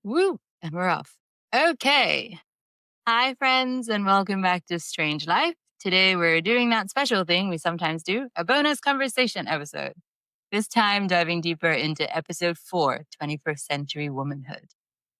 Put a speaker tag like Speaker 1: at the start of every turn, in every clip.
Speaker 1: Woo! And we're off. Okay. Hi, friends, and welcome back to Strange Life. Today, we're doing that special thing we sometimes do, a bonus conversation episode. This time, diving deeper into episode 4, 21st Century Womanhood.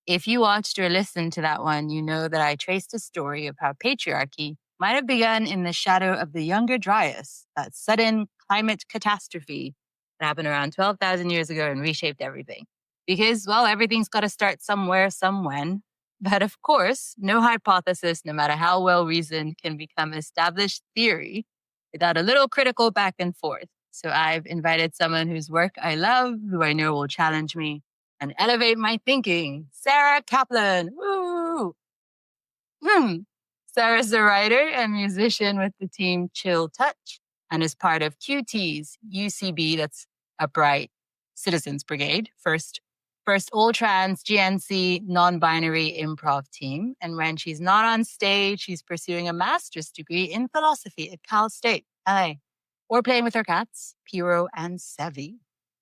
Speaker 1: If you watched or listened to that one, you know that I traced a story of how patriarchy might have begun in the shadow of the Younger Dryas, that sudden climate catastrophe that happened around 12,000 years ago and reshaped everything. Because, well, everything's got to start somewhere, somewhen. But of course, no hypothesis, no matter how well reasoned, can become established theory without a little critical back and forth. So I've invited someone whose work I love, who I know will challenge me and elevate my thinking. Sara Caplan. Woo! Sara's a writer and musician with the team Chill Touch and is part of QT's UCB, that's Upright Citizens Brigade, first all trans GNC non-binary improv team. And when she's not on stage, she's pursuing a master's degree in philosophy at Cal State, LA, or playing with her cats, Piro and Sevi.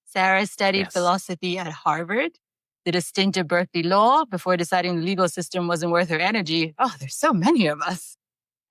Speaker 1: Sara studied philosophy at Harvard, did a stint at Berkeley Law before deciding the legal system wasn't worth her energy. Oh, there's so many of us.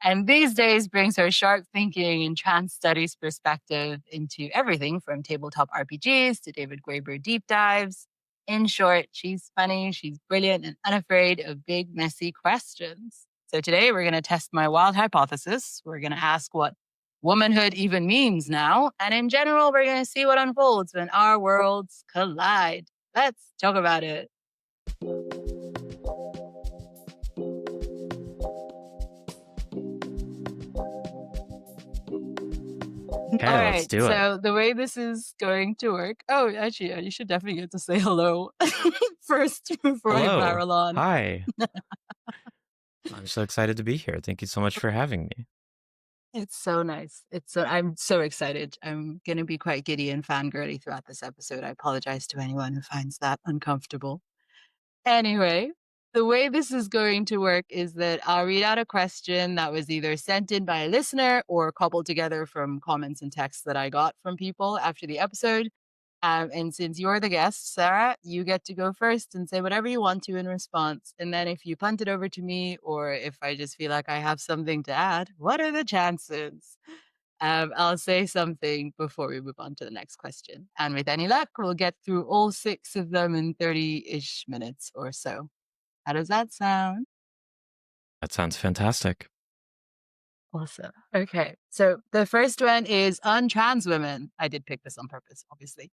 Speaker 1: And these days brings her sharp thinking and trans studies perspective into everything from tabletop RPGs to David Graeber deep dives. In short, she's funny, she's brilliant, and unafraid of big, messy questions. So today we're going to test my wild hypothesis. We're going to ask what womanhood even means now. And in general, we're going to see what unfolds when our worlds collide. Let's talk about it.
Speaker 2: Okay,
Speaker 1: All
Speaker 2: let's
Speaker 1: right,
Speaker 2: do it.
Speaker 1: so the way this is going to work. Oh, actually, you should definitely get to say hello first before I
Speaker 2: Hello.
Speaker 1: barrel on.
Speaker 2: Hi. I'm so excited to be here. Thank you so much for having me.
Speaker 1: It's so nice. I'm so excited. I'm going to be quite giddy and fangirly throughout this episode. I apologize to anyone who finds that uncomfortable. Anyway, the way this is going to work is that I'll read out a question that was either sent in by a listener or cobbled together from comments and texts that I got from people after the episode. And since you're the guest, Sara, you get to go first and say whatever you want to in response. And then if you punt it over to me, or if I just feel like I have something to add, what are the chances? I'll say something before we move on to the next question. And with any luck, we'll get through all 6 of them in 30-ish minutes or so. How does that sound?
Speaker 2: That sounds fantastic.
Speaker 1: Awesome. Okay. So the first one is on trans women. I did pick this on purpose, obviously.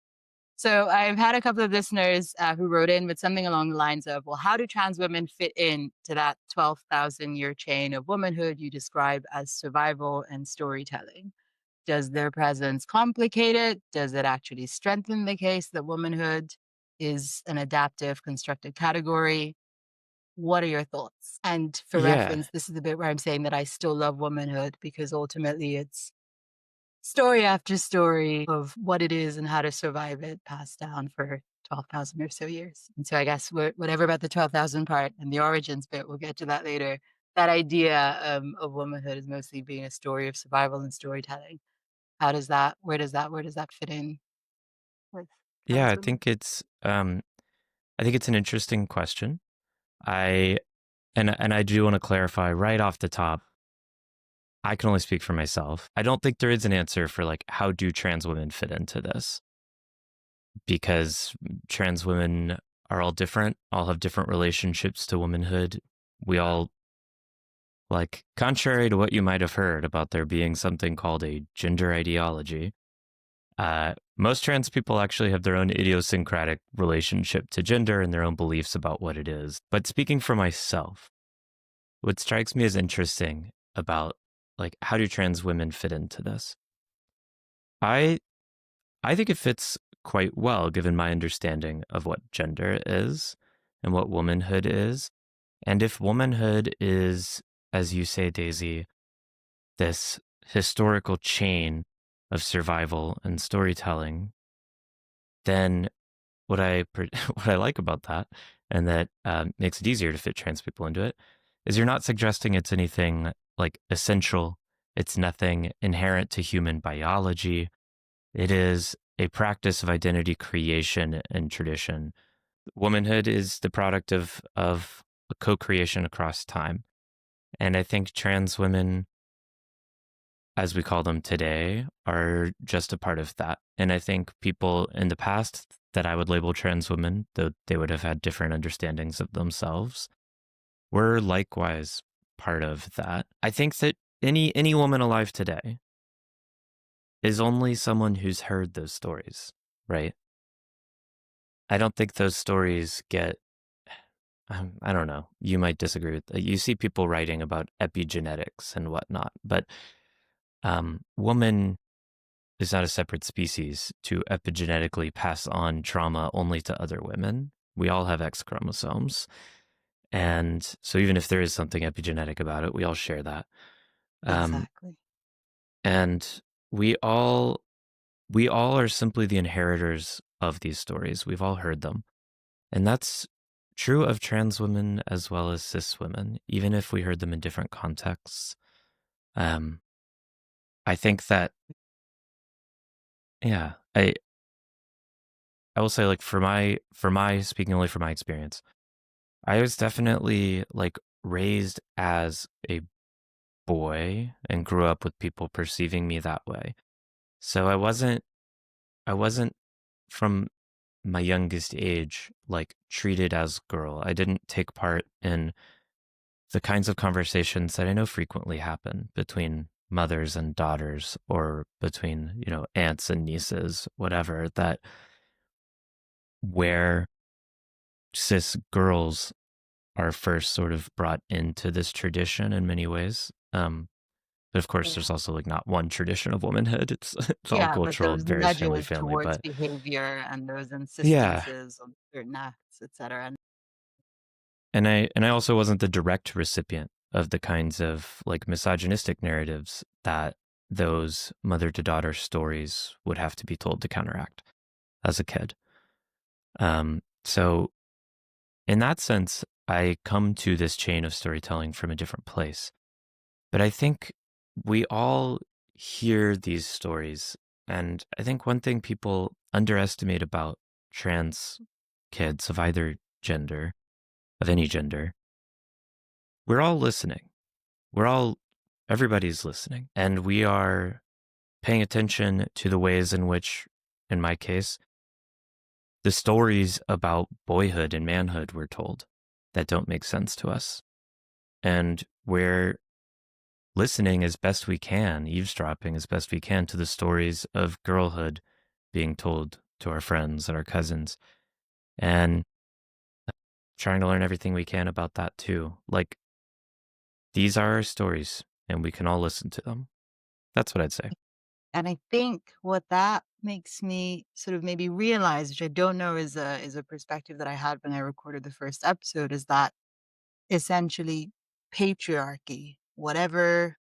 Speaker 1: So I've had a couple of listeners who wrote in with something along the lines of, well, how do trans women fit in to that 12,000 year chain of womanhood you describe as survival and storytelling? Does their presence complicate it? Does it actually strengthen the case that womanhood is an adaptive, constructed category? What are your thoughts? And for reference, this is the bit where I'm saying that I still love womanhood because ultimately it's story after story of what it is and how to survive it passed down for 12,000 or so years. And so I guess whatever about the 12,000 part and the origins bit, we'll get to that later. That idea of womanhood is mostly being a story of survival and storytelling. Where does that fit in with
Speaker 2: Yeah,
Speaker 1: trans
Speaker 2: I
Speaker 1: women?
Speaker 2: think it's an interesting question. I do want to clarify right off the top. I can only speak for myself. I don't think there is an answer for like how do trans women fit into this? Because trans women are all different, all have different relationships to womanhood. We all, like, contrary to what you might have heard about there being something called a gender ideology, most trans people actually have their own idiosyncratic relationship to gender and their own beliefs about what it is. But speaking for myself, what strikes me as interesting about, like, how do trans women fit into this? I think it fits quite well given my understanding of what gender is and what womanhood is. And if womanhood is, as you say, Daisy, this historical chain of survival and storytelling, then what I what I like about that, and that makes it easier to fit trans people into it, is you're not suggesting it's anything like essential. It's nothing inherent to human biology. It is a practice of identity creation and tradition womanhood is the product of a co-creation across time. And I think trans women, as we call them today, are just a part of that. And I think people in the past that I would label trans women, though they would have had different understandings of themselves, were likewise part of that. I think that any woman alive today is only someone who's heard those stories, right? I don't think those stories get, I don't know, you might disagree with that. You see people writing about epigenetics and whatnot, but woman is not a separate species to epigenetically pass on trauma only to other women. We all have X chromosomes. And so even if there is something epigenetic about it, we all share that.
Speaker 1: Exactly.
Speaker 2: And we all are simply the inheritors of these stories. We've all heard them. And that's true of trans women as well as cis women, even if we heard them in different contexts. I think that, yeah, I will say, like, for my speaking only from my experience, I was definitely like raised as a boy and grew up with people perceiving me that way. So I wasn't from my youngest age like treated as girl. I didn't take part in the kinds of conversations that I know frequently happen between mothers and daughters or between, aunts and nieces, whatever, that where cis girls are first sort of brought into this tradition in many ways. But of course, there's
Speaker 1: Yeah.
Speaker 2: also like not one tradition of womanhood. It's all
Speaker 1: Yeah, but
Speaker 2: cultural. It
Speaker 1: those
Speaker 2: varies family,
Speaker 1: nudges
Speaker 2: family.
Speaker 1: towards
Speaker 2: But
Speaker 1: behavior and those
Speaker 2: yeah,
Speaker 1: insistences on certain acts, etc. And
Speaker 2: and I also wasn't the direct recipient of the kinds of like misogynistic narratives that those mother to daughter stories would have to be told to counteract as a kid. So in that sense, I come to this chain of storytelling from a different place. But I think we all hear these stories. And I think one thing people underestimate about trans kids of either gender, of any gender, we're all listening. Everybody's listening. And we are paying attention to the ways in which, in my case, the stories about boyhood and manhood were told that don't make sense to us. And we're listening as best we can, eavesdropping as best we can to the stories of girlhood being told to our friends and our cousins, and trying to learn everything we can about that too. Like, these are our stories, and we can all listen to them. That's what I'd say.
Speaker 1: I think what that makes me sort of maybe realize, which I don't know is a perspective that I had when I recorded the first episode, is that essentially patriarchy, whatever,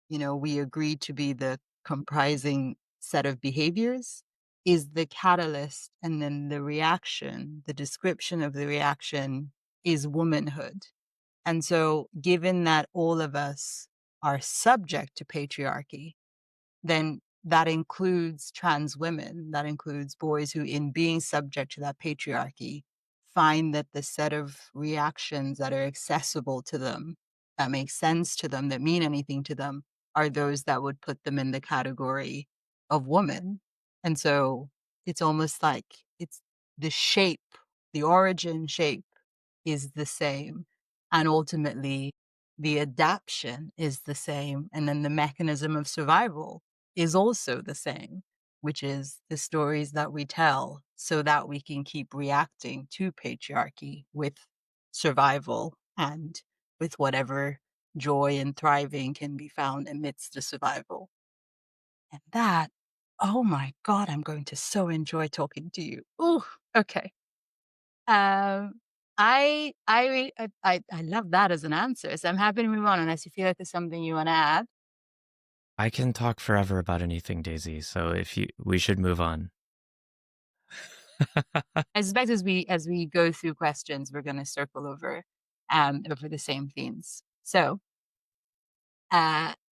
Speaker 1: we agree to be the comprising set of behaviors, is the catalyst, and then the reaction, the description of the reaction is womanhood. And so given that all of us are subject to patriarchy, then that includes trans women, that includes boys who, in being subject to that patriarchy, find that the set of reactions that are accessible to them, that make sense to them, that mean anything to them, are those that would put them in the category of woman. And so it's almost like it's the shape, the origin shape is the same. And ultimately, the adaption is the same. And then the mechanism of survival is also the same, which is the stories that we tell so that we can keep reacting to patriarchy with survival and with whatever joy and thriving can be found amidst the survival. And that, oh my God, I'm going to so enjoy talking to you. Ooh, okay. Um, I love that as an answer, so I'm happy to move on unless you feel like there's something you wanna add.
Speaker 2: I can talk forever about anything, Daisy. So we should move on.
Speaker 1: I suspect as we go through questions, we're gonna circle over the same themes. So,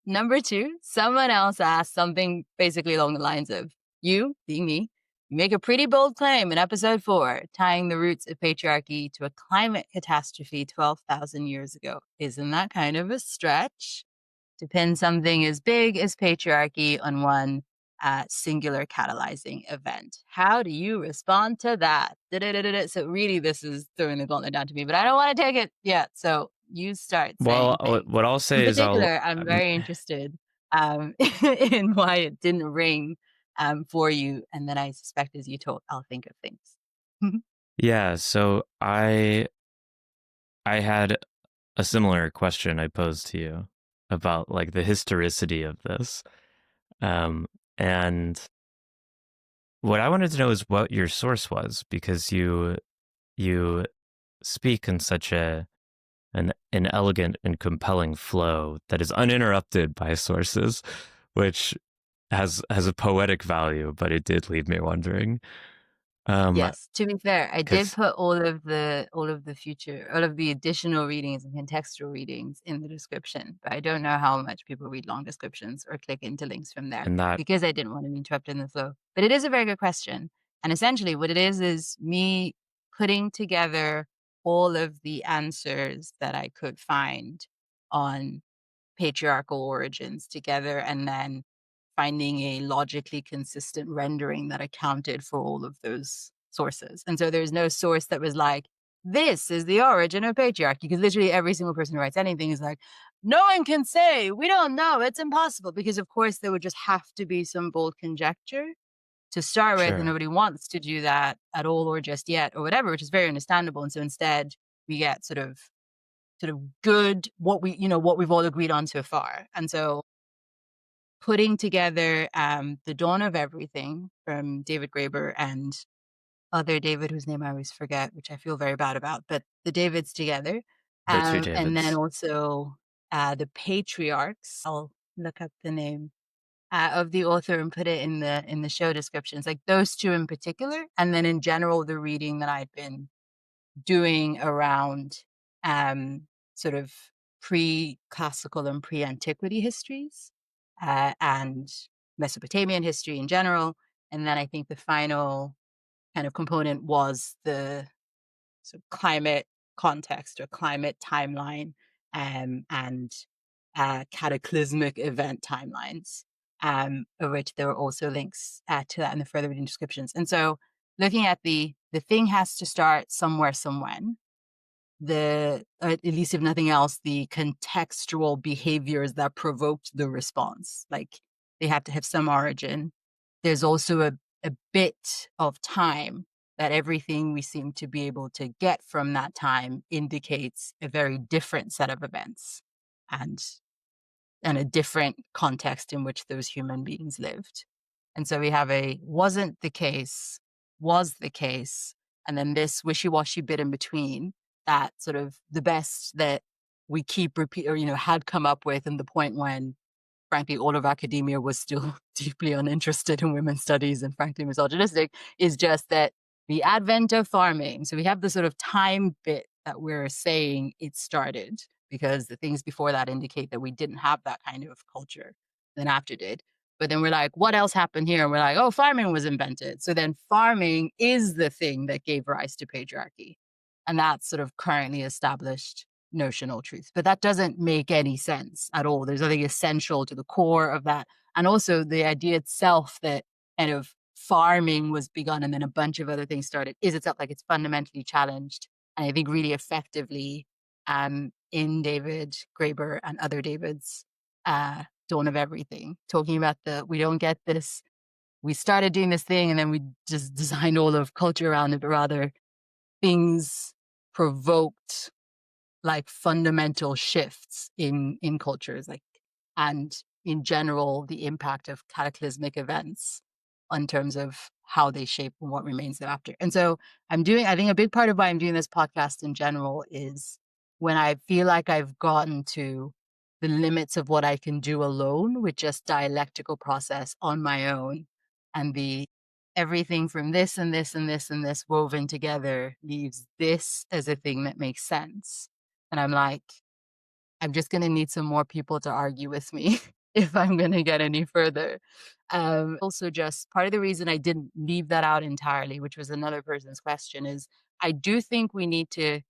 Speaker 1: number 2, someone else asked something basically along the lines of, you, being me, You make a pretty bold claim in episode 4, tying the roots of patriarchy to a climate catastrophe 12,000 years ago. Isn't that kind of a stretch? To pin something as big as patriarchy on one singular catalyzing event. How do you respond to that? Da-da-da-da-da. So really, this is throwing the gauntlet down to me, but I don't want to take it yet. So you start
Speaker 2: Well,
Speaker 1: saying things.
Speaker 2: what I'll
Speaker 1: In
Speaker 2: say is
Speaker 1: particular, I'm very interested in why it didn't ring for you. And then I suspect as you talk, I'll think of things.
Speaker 2: yeah, so I had a similar question I posed to you about like the historicity of this. And what I wanted to know is what your source was, because you speak in such an elegant and compelling flow that is uninterrupted by sources, which has a poetic value, but it did leave me wondering.
Speaker 1: Yes, to be fair, I did
Speaker 2: Because
Speaker 1: put all of the additional readings and contextual readings in the description, but I don't know how much people read long descriptions or click into links from there
Speaker 2: and that
Speaker 1: because I didn't want to be interrupted in the flow. But it is a very good question. And essentially what it is me putting together all of the answers that I could find on patriarchal origins together and then finding a logically consistent rendering that accounted for all of those sources. And so there's no source that was like, this is the origin of patriarchy, because literally every single person who writes anything is like, no one can say, we don't know, it's impossible, because of course there would just have to be some bold conjecture to start with, and
Speaker 2: sure,
Speaker 1: nobody wants to do that at all or just yet or whatever, which is very understandable. And so instead we get sort of good what we've all agreed on so far. And so putting together The Dawn of Everything from David Graeber and other David whose name I always forget, which I feel very bad about, but the Davids together.
Speaker 2: the two
Speaker 1: And then
Speaker 2: Davids.
Speaker 1: also the Patriarchs. I'll look up the name of the author and put it in the show descriptions, like those two in particular. And then in general, the reading that I'd been doing around um, sort of pre-classical and pre-antiquity histories and Mesopotamian history in general. And then I think the final kind of component was the sort of climate context or climate timeline and cataclysmic event timelines, of which there were also links to that in the further reading descriptions. And so looking at the thing has to start somewhere, somewhen. At least if nothing else, the contextual behaviors that provoked the response, like they have to have some origin. There's also a bit of time that everything we seem to be able to get from that time indicates a very different set of events and and a different context in which those human beings lived. And so we have a wasn't the case, was the case, and then this wishy-washy bit in between that sort of the best that we keep repeat or had come up with, and the point when frankly all of academia was still deeply uninterested in women's studies and frankly misogynistic, is just that the advent of farming. So we have the sort of time bit that we're saying it started, because the things before that indicate that we didn't have that kind of culture, then after did. But then we're like, what else happened here? And we're like, oh, farming was invented. So then farming is the thing that gave rise to patriarchy. And that's sort of currently established notional truth. But that doesn't make any sense at all. There's nothing essential to the core of that. And also the idea itself that kind of farming was begun and then a bunch of other things started is itself like it's fundamentally challenged. And I think really effectively in David Graeber and other Davids, Dawn of Everything, talking about we don't get this, we started doing this thing and then we just designed all of culture around it, but rather things provoked like fundamental shifts in cultures, like, and in general the impact of cataclysmic events in terms of how they shape and what remains thereafter. And so I think a big part of why I'm doing this podcast in general is when I feel like I've gotten to the limits of what I can do alone with just dialectical process on my own, and the everything from this and this and this and this woven together leaves this as a thing that makes sense. And I'm like, I'm just going to need some more people to argue with me if I'm going to get any further. Also, just part of the reason I didn't leave that out entirely, which was another person's question, is I do think we need to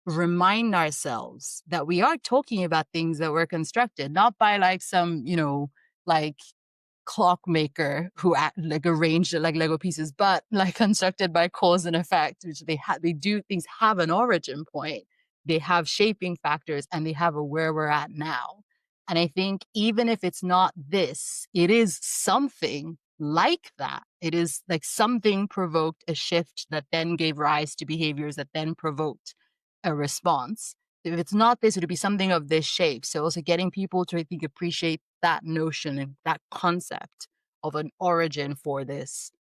Speaker 1: remind ourselves that we are talking about things that were constructed, not by like some, like clockmaker who like arranged it like Lego pieces, but like constructed by cause and effect, which they do things have an origin point, they have shaping factors, and they have a where we're at now. And I think even if it's not this, it is something like that. It is like something provoked a shift that then gave rise to behaviors that then provoked a response. If it's not this, it would be something of this shape. So also getting people to, I think, appreciate that notion and that concept of an origin for this,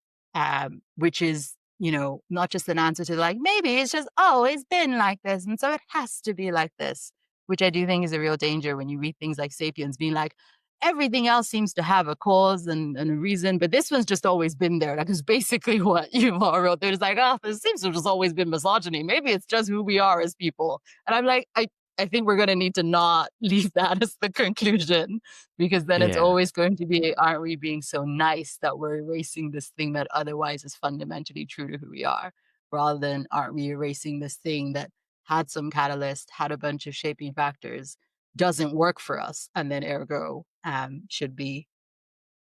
Speaker 1: which is, not just an answer to like, maybe it's just always been like this. And so it has to be like this, which I do think is a real danger when you read things like Sapiens being like, everything else seems to have a cause and a reason, but this one's just always been there. Like, it's basically what Yuval wrote. They're just like, oh, this seems to have just always been misogyny. Maybe it's just who we are as people. And I'm like, I think we're going to need to not leave that as the conclusion, because then it's
Speaker 2: Yeah.
Speaker 1: always going to be, aren't we being so nice that we're erasing this thing that otherwise is fundamentally true to who we are, rather than aren't we erasing this thing that had some catalyst, had a bunch of shaping factors, doesn't work for us, and then ergo should be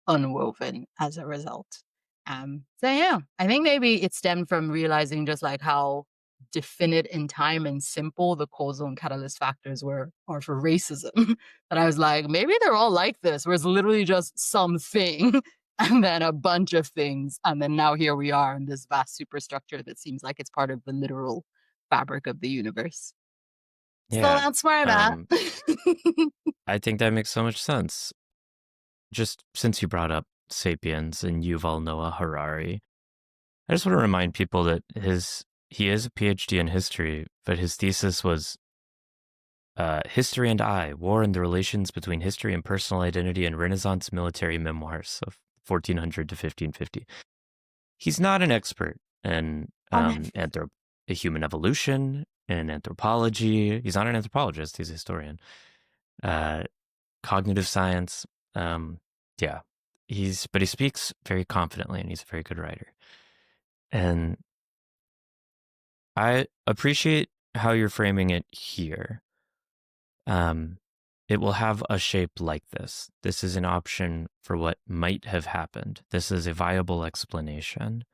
Speaker 1: unwoven as a result. So yeah, I think maybe it stemmed from realizing just like how definite in time and simple the causal and catalyst factors are for racism. And I was like, maybe they're all like this, where it's literally just something and then a bunch of things. And then now here we are in this vast superstructure that seems like it's part of the literal fabric of the universe. So
Speaker 2: Yeah.
Speaker 1: that's where I'm at.
Speaker 2: I think that makes so much sense. Just since you brought up Sapiens and Yuval Noah Harari, I just want to remind people that he is a PhD in history, but his thesis was History and I, War and the Relations Between History and Personal Identity in Renaissance Military Memoirs of 1400 to 1550. He's not an expert in
Speaker 1: On everything.
Speaker 2: human evolution and anthropology. He's not an anthropologist. He's a historian. Cognitive science. Yeah, but he speaks very confidently, and he's a very good writer. And I appreciate how you're framing it here. It will have a shape like this. This is an option for what might have happened. This is a viable explanation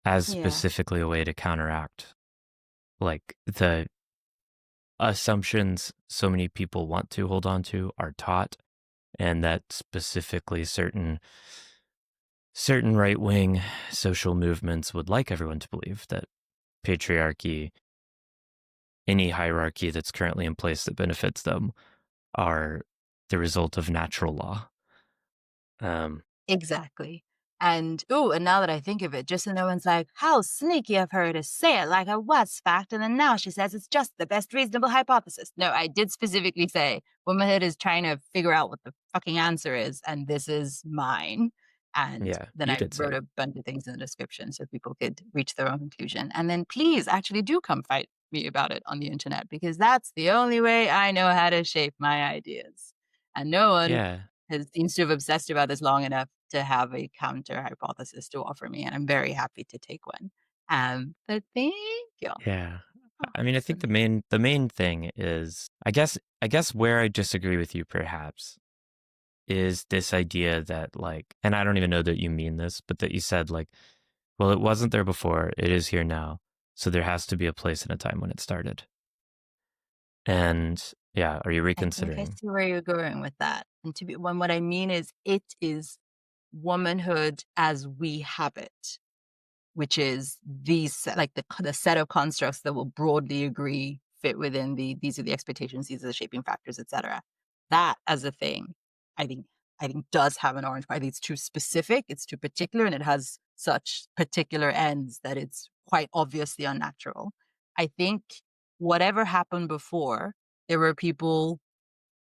Speaker 2: as
Speaker 1: Yeah,
Speaker 2: specifically a way to counteract like the assumptions so many people want to hold on to are taught, and that specifically certain right-wing social movements would like everyone to believe that patriarchy, any hierarchy that's currently in place that benefits them, are the result of natural law.
Speaker 1: exactly. And now that I think of it, just so no one's like, how sneaky of her to say it like it was fact, and then now she says it's just the best reasonable hypothesis. No, I did specifically say womanhood is trying to figure out what the fucking answer is, and this is mine. And
Speaker 2: Yeah,
Speaker 1: then
Speaker 2: you
Speaker 1: I
Speaker 2: did say
Speaker 1: wrote
Speaker 2: it.
Speaker 1: a bunch of things in the description so people could reach their own conclusion. And then please actually do come fight me about it on the internet, because that's the only way I know how to shape my ideas. And no one
Speaker 2: Yeah,
Speaker 1: seems to have obsessed about this long enough to have a counter hypothesis to offer me, and I'm very happy to take one. But thank you.
Speaker 2: yeah.
Speaker 1: Oh,
Speaker 2: I mean, I think
Speaker 1: awesome.
Speaker 2: the main thing is, I guess where I disagree with you perhaps is this idea that like, and I don't even know that you mean this, but that you said like, well, it wasn't there before, it is here now, so there has to be a place and a time when it started. And yeah, are you
Speaker 1: I think I
Speaker 2: reconsidering?
Speaker 1: see where you're going with that. And to be when what I mean is it is womanhood as we have it, which is like the set of constructs that will broadly agree fit within these are the expectations, these are the shaping factors, etc. That as a thing, I think does have an orange. I think it's too specific, it's too particular, and it has such particular ends that it's quite obviously unnatural. I think whatever happened before, there were people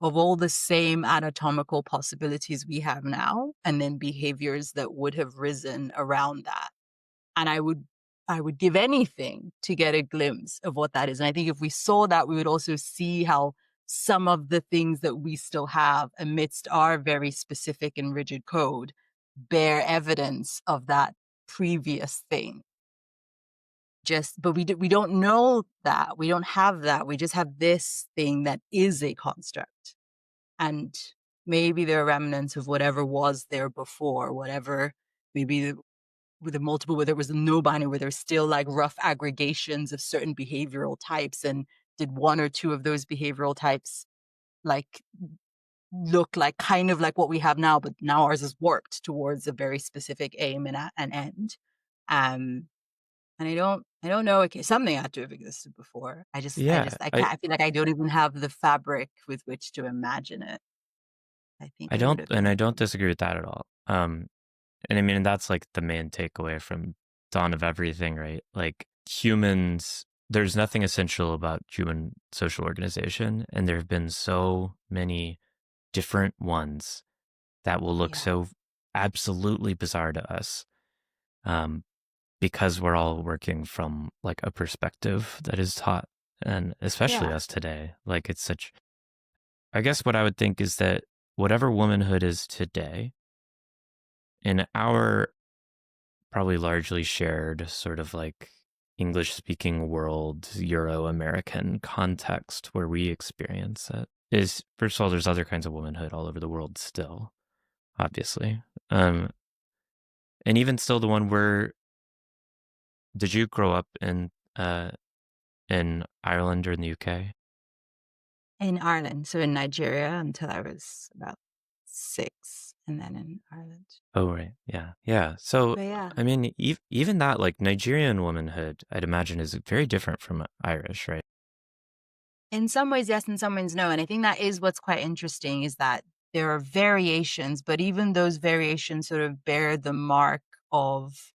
Speaker 1: of all the same anatomical possibilities we have now, and then behaviors that would have risen around that. And I would give anything to get a glimpse of what that is. And I think if we saw that, we would also see how some of the things that we still have amidst our very specific and rigid code bear evidence of that previous thing. But we don't know that. We don't have that. We just have this thing that is a construct. And maybe there are remnants of whatever was there before, whatever, maybe with a multiple, where there was no binary, where there's still like rough aggregations of certain behavioral types, and did one or two of those behavioral types like look like kind of like what we have now, but now ours is warped towards a very specific aim and an end. And I don't know. Okay, something had to have existed before.
Speaker 2: Yeah,
Speaker 1: I can't. I feel like I don't even have the fabric with which to imagine it. I think it would have
Speaker 2: I
Speaker 1: been.
Speaker 2: don't disagree with that at all. And I mean, that's like the main takeaway from Dawn of Everything, right? Like humans, there's nothing essential about human social organization. And there have been so many different ones that will look
Speaker 1: Yeah,
Speaker 2: so absolutely bizarre to us. Because we're all working from like a perspective that is taught, and especially
Speaker 1: yeah,
Speaker 2: us today. Like it's such, I guess what I would think is that whatever womanhood is today, in our probably largely shared sort of like English speaking world, Euro American context where we experience it, is first of all, there's other kinds of womanhood all over the world still, obviously. And even still, the one where, did you grow up in Ireland or in the UK?
Speaker 1: in Ireland. So in Nigeria until I was about 6, and then in Ireland.
Speaker 2: Oh, right. Yeah. Yeah. So,
Speaker 1: But yeah,
Speaker 2: I mean, even that, like Nigerian womanhood, I'd imagine is very different from Irish, right?
Speaker 1: in some ways yes, in some ways no. And I think that is what's quite interesting, is that there are variations, but even those variations sort of bear the mark of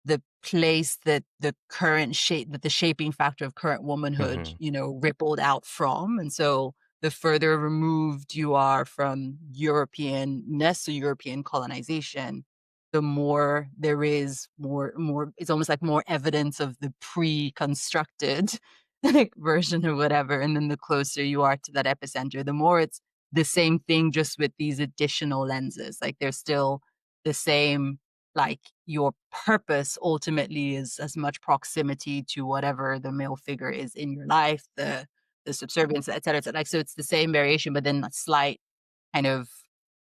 Speaker 1: the place that the current shape, that the shaping factor of current womanhood,
Speaker 2: Hmm.
Speaker 1: rippled out from. And so the further removed you are from Europeanness or European colonization, the more there is more, it's almost like more evidence of the pre-constructed like version of whatever. And then the closer you are to that epicenter, the more it's the same thing, just with these additional lenses. Like there's still the same, like your purpose ultimately is as much proximity to whatever the male figure is in your life, the subservience, et cetera, et cetera. Like, so it's the same variation, but then a slight kind of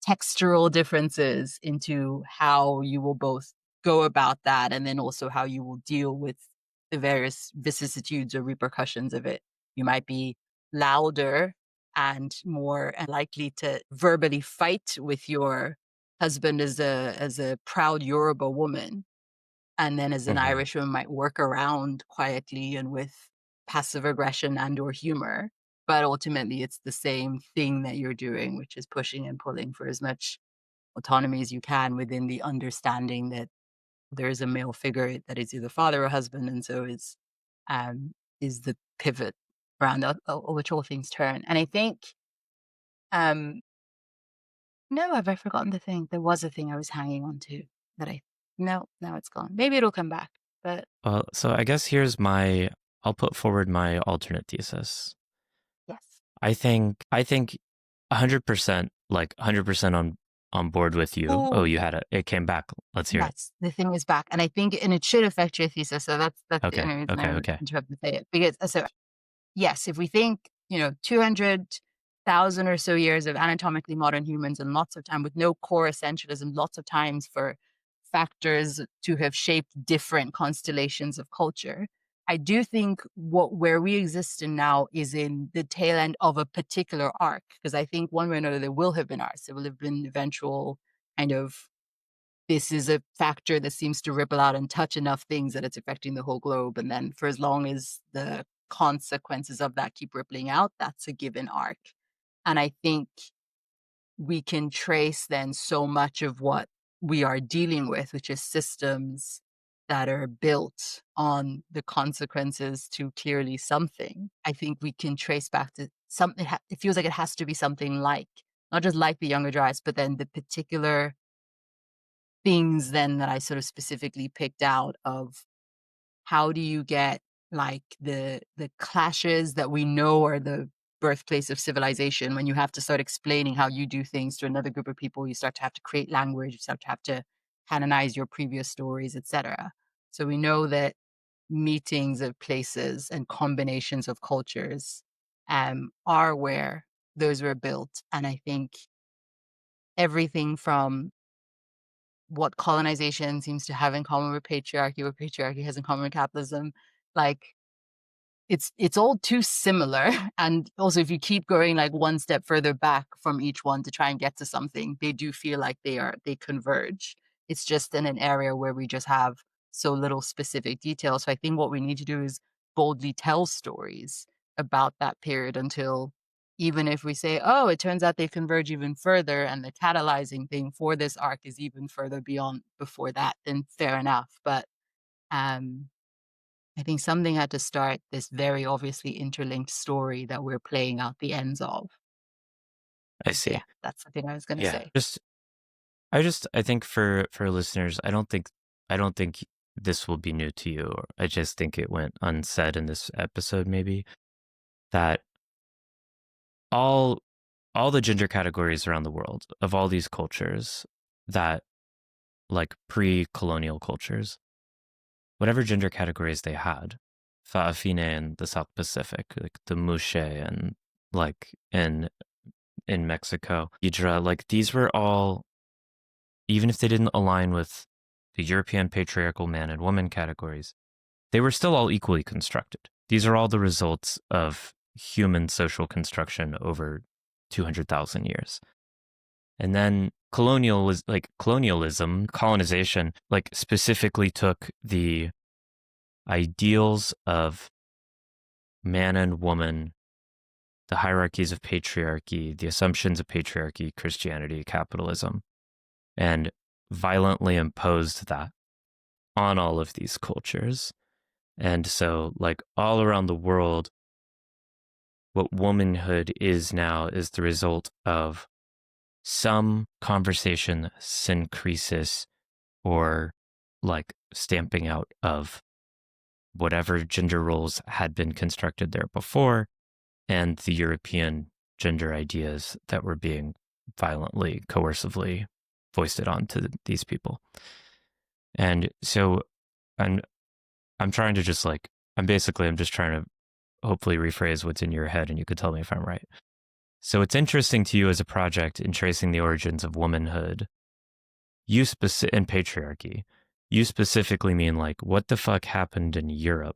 Speaker 1: textural differences into how you will both go about that, and then also how you will deal with the various vicissitudes or repercussions of it. You might be louder and more likely to verbally fight with your husband as a proud Yoruba woman, and then as an
Speaker 2: Hmm.
Speaker 1: Irish woman might work around quietly and with passive aggression and or humor. But ultimately, it's the same thing that you're doing, which is pushing and pulling for as much autonomy as you can within the understanding that there is a male figure that is either father or husband, and so is the pivot around which all things turn. And I think, um, no, have I forgotten the thing? There was a thing I was hanging on to that I no, now it's gone. Maybe it'll come back. But
Speaker 2: Well, so I guess I'll put forward my alternate thesis.
Speaker 1: yes.
Speaker 2: I think 100%, like 100% on board with you. Oh,
Speaker 1: Oh,
Speaker 2: it came back. Let's hear it.
Speaker 1: yes, the thing is back. And I think, and it should affect your thesis. So that's the
Speaker 2: Okay.
Speaker 1: only reason
Speaker 2: Okay.
Speaker 1: I would
Speaker 2: Okay.
Speaker 1: interrupt to say it. Because so yes, if we think, 200,000 or so years of anatomically modern humans, and lots of time with no core essentialism, lots of times for factors to have shaped different constellations of culture. I do think where we exist in now is in the tail end of a particular arc, because I think one way or another there will have been arcs. There will have been eventual kind of, this is a factor that seems to ripple out and touch enough things that it's affecting the whole globe. And then for as long as the consequences of that keep rippling out, that's a given arc. And I think we can trace then so much of what we are dealing with, which is systems that are built on the consequences to clearly something. I think we can trace back to something. It feels like it has to be something like, not just like the Younger Dryas, but then the particular things then that I sort of specifically picked out of how do you get like the clashes that we know are the birthplace of civilization. When you have to start explaining how you do things to another group of people, you start to have to create language, you start to have to canonize your previous stories, etc. So we know that meetings of places and combinations of cultures are where those were built. And I think everything from what colonization seems to have in common with patriarchy, what patriarchy has in common with capitalism, like it's all too similar. And also, if you keep going like one step further back from each one to try and get to something, they do feel like they converge. It's just in an area where we just have so little specific detail. So I think what we need to do is boldly tell stories about that period until, even if we say, oh, it turns out they converge even further and the catalyzing thing for this arc is even further beyond before that, then fair enough. But um I think something had to start this very obviously interlinked story that we're playing out the ends of.
Speaker 2: I
Speaker 1: Yeah,
Speaker 2: see.
Speaker 1: that's the thing I was gonna
Speaker 2: Yeah.
Speaker 1: say.
Speaker 2: I think for listeners, I don't think this will be new to you. I just think it went unsaid in this episode maybe that all all the gender categories around the world of all these cultures that like pre-colonial cultures, whatever gender categories they had, Fa'afine in the South Pacific, like the Mushe and like in Mexico, Hydra, like these were all, even if they didn't align with the European patriarchal man and woman categories, they were still all equally constructed. These are all the results of human social construction over 200,000 years. And then colonialism, colonization, like specifically took the ideals of man and woman, the hierarchies of patriarchy, the assumptions of patriarchy, Christianity, capitalism, and violently imposed that on all of these cultures. And so, like, all around the world, what womanhood is now is the result of some conversation syncresis or like stamping out of whatever gender roles had been constructed there before and the European gender ideas that were being violently, coercively foisted onto these people. And so I'm I'm trying to just like I'm just trying to hopefully rephrase what's in your head and you could tell me if I'm right. So it's interesting to you as a project in tracing the origins of womanhood, and patriarchy. You specifically mean like what the fuck happened in Europe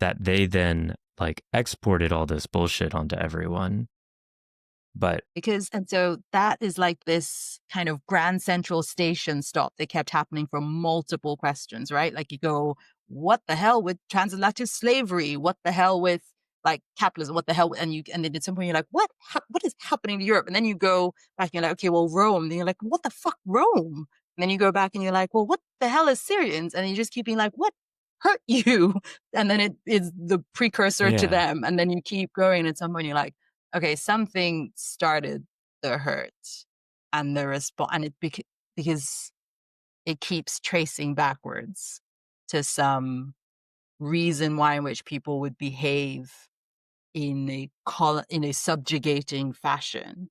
Speaker 2: that they then like exported all this bullshit onto everyone. But
Speaker 1: And so that is like this kind of Grand Central Station stop that kept happening for multiple questions, right? Like you go, what the hell with transatlantic slavery? What the hell with like capitalism? What the hell? And then at some point you're like, what is happening to Europe? And then you go back and you're like, okay, well, Rome. And you're like, what the fuck, Rome? And then you go back and you're like, well, what the hell is Syrians? And you just keep being like, what hurt you? And then it is the precursor to
Speaker 2: yeah,
Speaker 1: them. And then you keep going. And at some point you're like, okay, something started the hurt and the response, and because it keeps tracing backwards to some reason why in which people would behave in a subjugating fashion,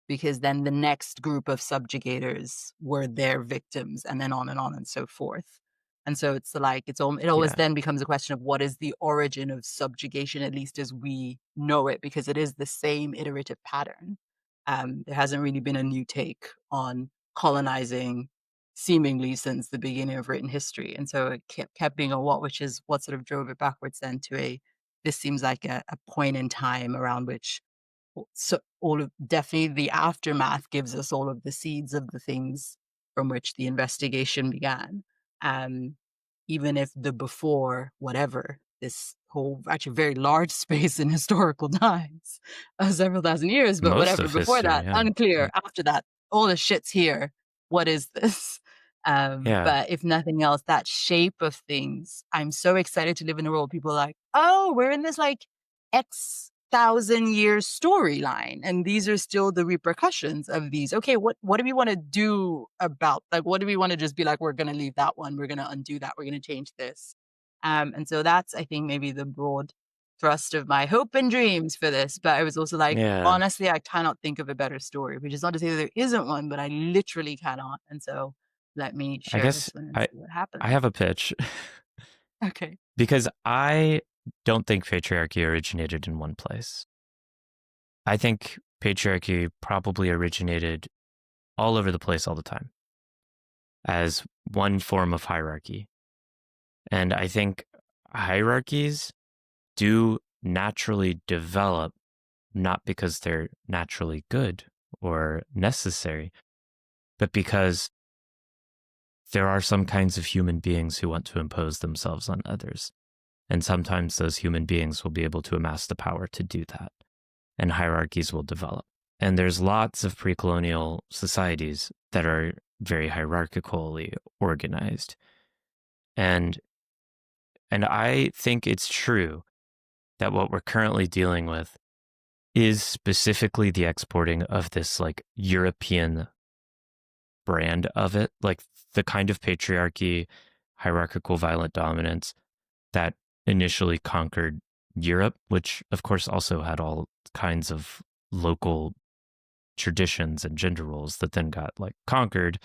Speaker 1: because then the next group of subjugators were their victims, and then on and so forth. And so it's like it always
Speaker 2: yeah,
Speaker 1: then becomes a question of what is the origin of subjugation, at least as we know it, because it is the same iterative pattern. There hasn't really been a new take on colonizing seemingly since the beginning of written history. And so it kept being a what, which is what sort of drove it backwards then to a this seems like a point in time around which so all of definitely the aftermath gives us all of the seeds of the things from which the investigation began. Um, Even if the before, whatever, this whole actually very large space in historical times, several thousand years, but
Speaker 2: most
Speaker 1: whatever,
Speaker 2: of
Speaker 1: before
Speaker 2: history.
Speaker 1: that,
Speaker 2: Yeah,
Speaker 1: unclear. After that, all the shit's here. What is this?
Speaker 2: yeah,
Speaker 1: But if nothing else, that shape of things, I'm so excited to live in a world where people are like, oh, we're in this like X thousand year storyline. And these are still the repercussions of these. Okay, what do we want to do about like what do we want to just be like, we're gonna leave that one, we're gonna undo that, we're gonna change this. And so that's I think maybe the broad thrust of my hope and dreams for this. But I was also like,
Speaker 2: Yeah.
Speaker 1: honestly, I cannot think of a better story, which is not to say that there isn't one, but I literally cannot. And so let me
Speaker 2: I
Speaker 1: share
Speaker 2: guess
Speaker 1: this one and
Speaker 2: I
Speaker 1: see what
Speaker 2: I
Speaker 1: happens.
Speaker 2: have a pitch
Speaker 1: Okay.
Speaker 2: because I don't think patriarchy originated in one place. I think patriarchy probably originated all over the place all the time as one form of hierarchy. And I think hierarchies do naturally develop, not because they're naturally good or necessary, but because there are some kinds of human beings who want to impose themselves on others. And sometimes those human beings will be able to amass the power to do that, and hierarchies will develop. And there's lots of pre-colonial societies that are very hierarchically organized. And I think it's true that what we're currently dealing with is specifically the exporting of this like European brand of it, like the kind of patriarchy, hierarchical violent dominance that initially conquered Europe, which of course also had all kinds of local traditions and gender roles that then got like conquered,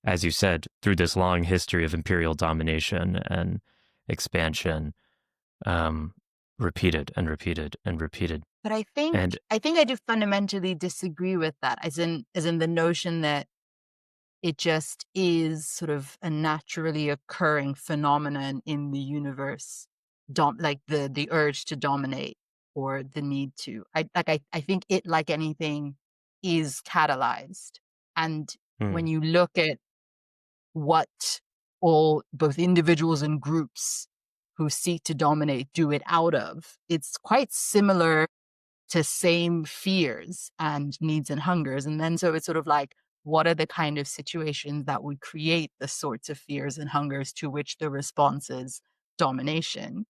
Speaker 2: as you said, through this long history of imperial domination and expansion, repeated and repeated and repeated.
Speaker 1: But I think
Speaker 2: And
Speaker 1: I do fundamentally disagree with that, as in the notion that it just is sort of a naturally occurring phenomenon in the universe, like the urge to dominate or the need to. I think it, like anything, is catalyzed. And when you look at what all both individuals and groups who seek to dominate do it out of, it's quite similar to same fears and needs and hungers. And then so it's sort of like, what are the kind of situations that would create the sorts of fears and hungers to which the response is domination?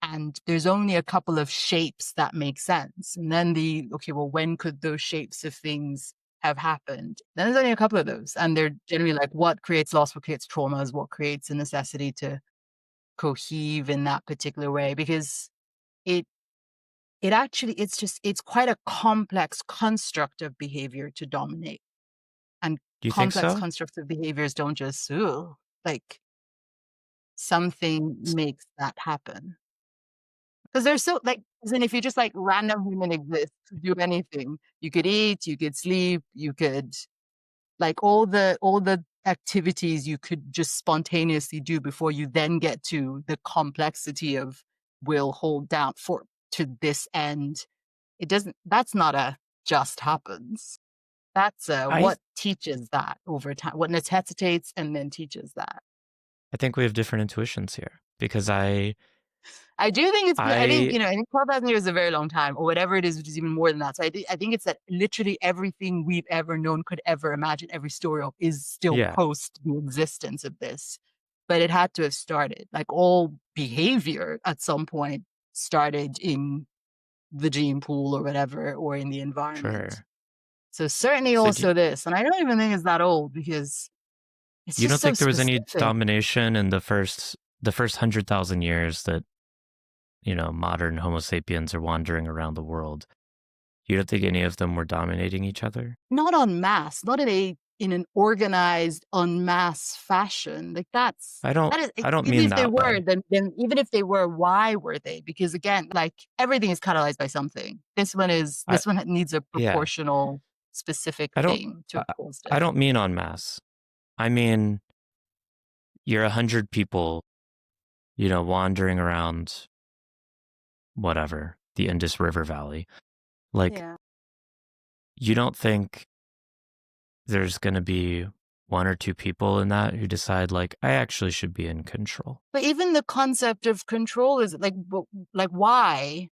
Speaker 1: And there's only a couple of shapes that make sense. And then okay, well, when could those shapes of things have happened? Then there's only a couple of those. And they're generally like, what creates loss, what creates traumas, what creates a necessity to coheve in that particular way? Because it actually, it's quite a complex construct of behavior to dominate. And
Speaker 2: do you think
Speaker 1: complex
Speaker 2: so?
Speaker 1: constructs of behaviors don't just, like something makes that happen. Because they're so like, as in if you just like random human exists to do anything, you could eat, you could sleep, you could like all the activities you could just spontaneously do before you then get to the complexity of will hold down for to this end. It doesn't, that's not a just happens. That's
Speaker 2: I
Speaker 1: what teaches that over time, what necessitates and then teaches that.
Speaker 2: I think we have different intuitions here because
Speaker 1: I do think I think,
Speaker 2: I
Speaker 1: I think 12,000 years is a very long time or whatever it is, which is even more than that. So I think it's that literally everything we've ever known, could ever imagine, every story of is still
Speaker 2: yeah,
Speaker 1: post the existence of this. But it had to have started. Like all behavior at some point started in the gene pool or whatever, or in the environment.
Speaker 2: sure.
Speaker 1: So certainly
Speaker 2: So
Speaker 1: also this, and I don't even think it's that old because it's
Speaker 2: you
Speaker 1: just
Speaker 2: don't
Speaker 1: so
Speaker 2: think there was any
Speaker 1: specific.
Speaker 2: domination in the first 100,000 years that modern Homo sapiens are wandering around the world? You don't think any of them were dominating each other?
Speaker 1: Not en masse, not in an organized en masse fashion. Like that is
Speaker 2: I don't
Speaker 1: even
Speaker 2: mean
Speaker 1: if they
Speaker 2: that
Speaker 1: were,
Speaker 2: way.
Speaker 1: then even if they were, why were they? Because again, like everything is catalyzed by something.
Speaker 2: I
Speaker 1: This one needs a
Speaker 2: yeah.
Speaker 1: proportional specific
Speaker 2: I don't
Speaker 1: thing to
Speaker 2: I,
Speaker 1: have caused
Speaker 2: I
Speaker 1: it.
Speaker 2: don't mean en masse. I mean you're 100 people, wandering around whatever, the Indus River Valley. Like
Speaker 1: Yeah.
Speaker 2: you don't think there's going to be one or two people in that who decide like I actually should be in control.
Speaker 1: But even the concept of control is like why?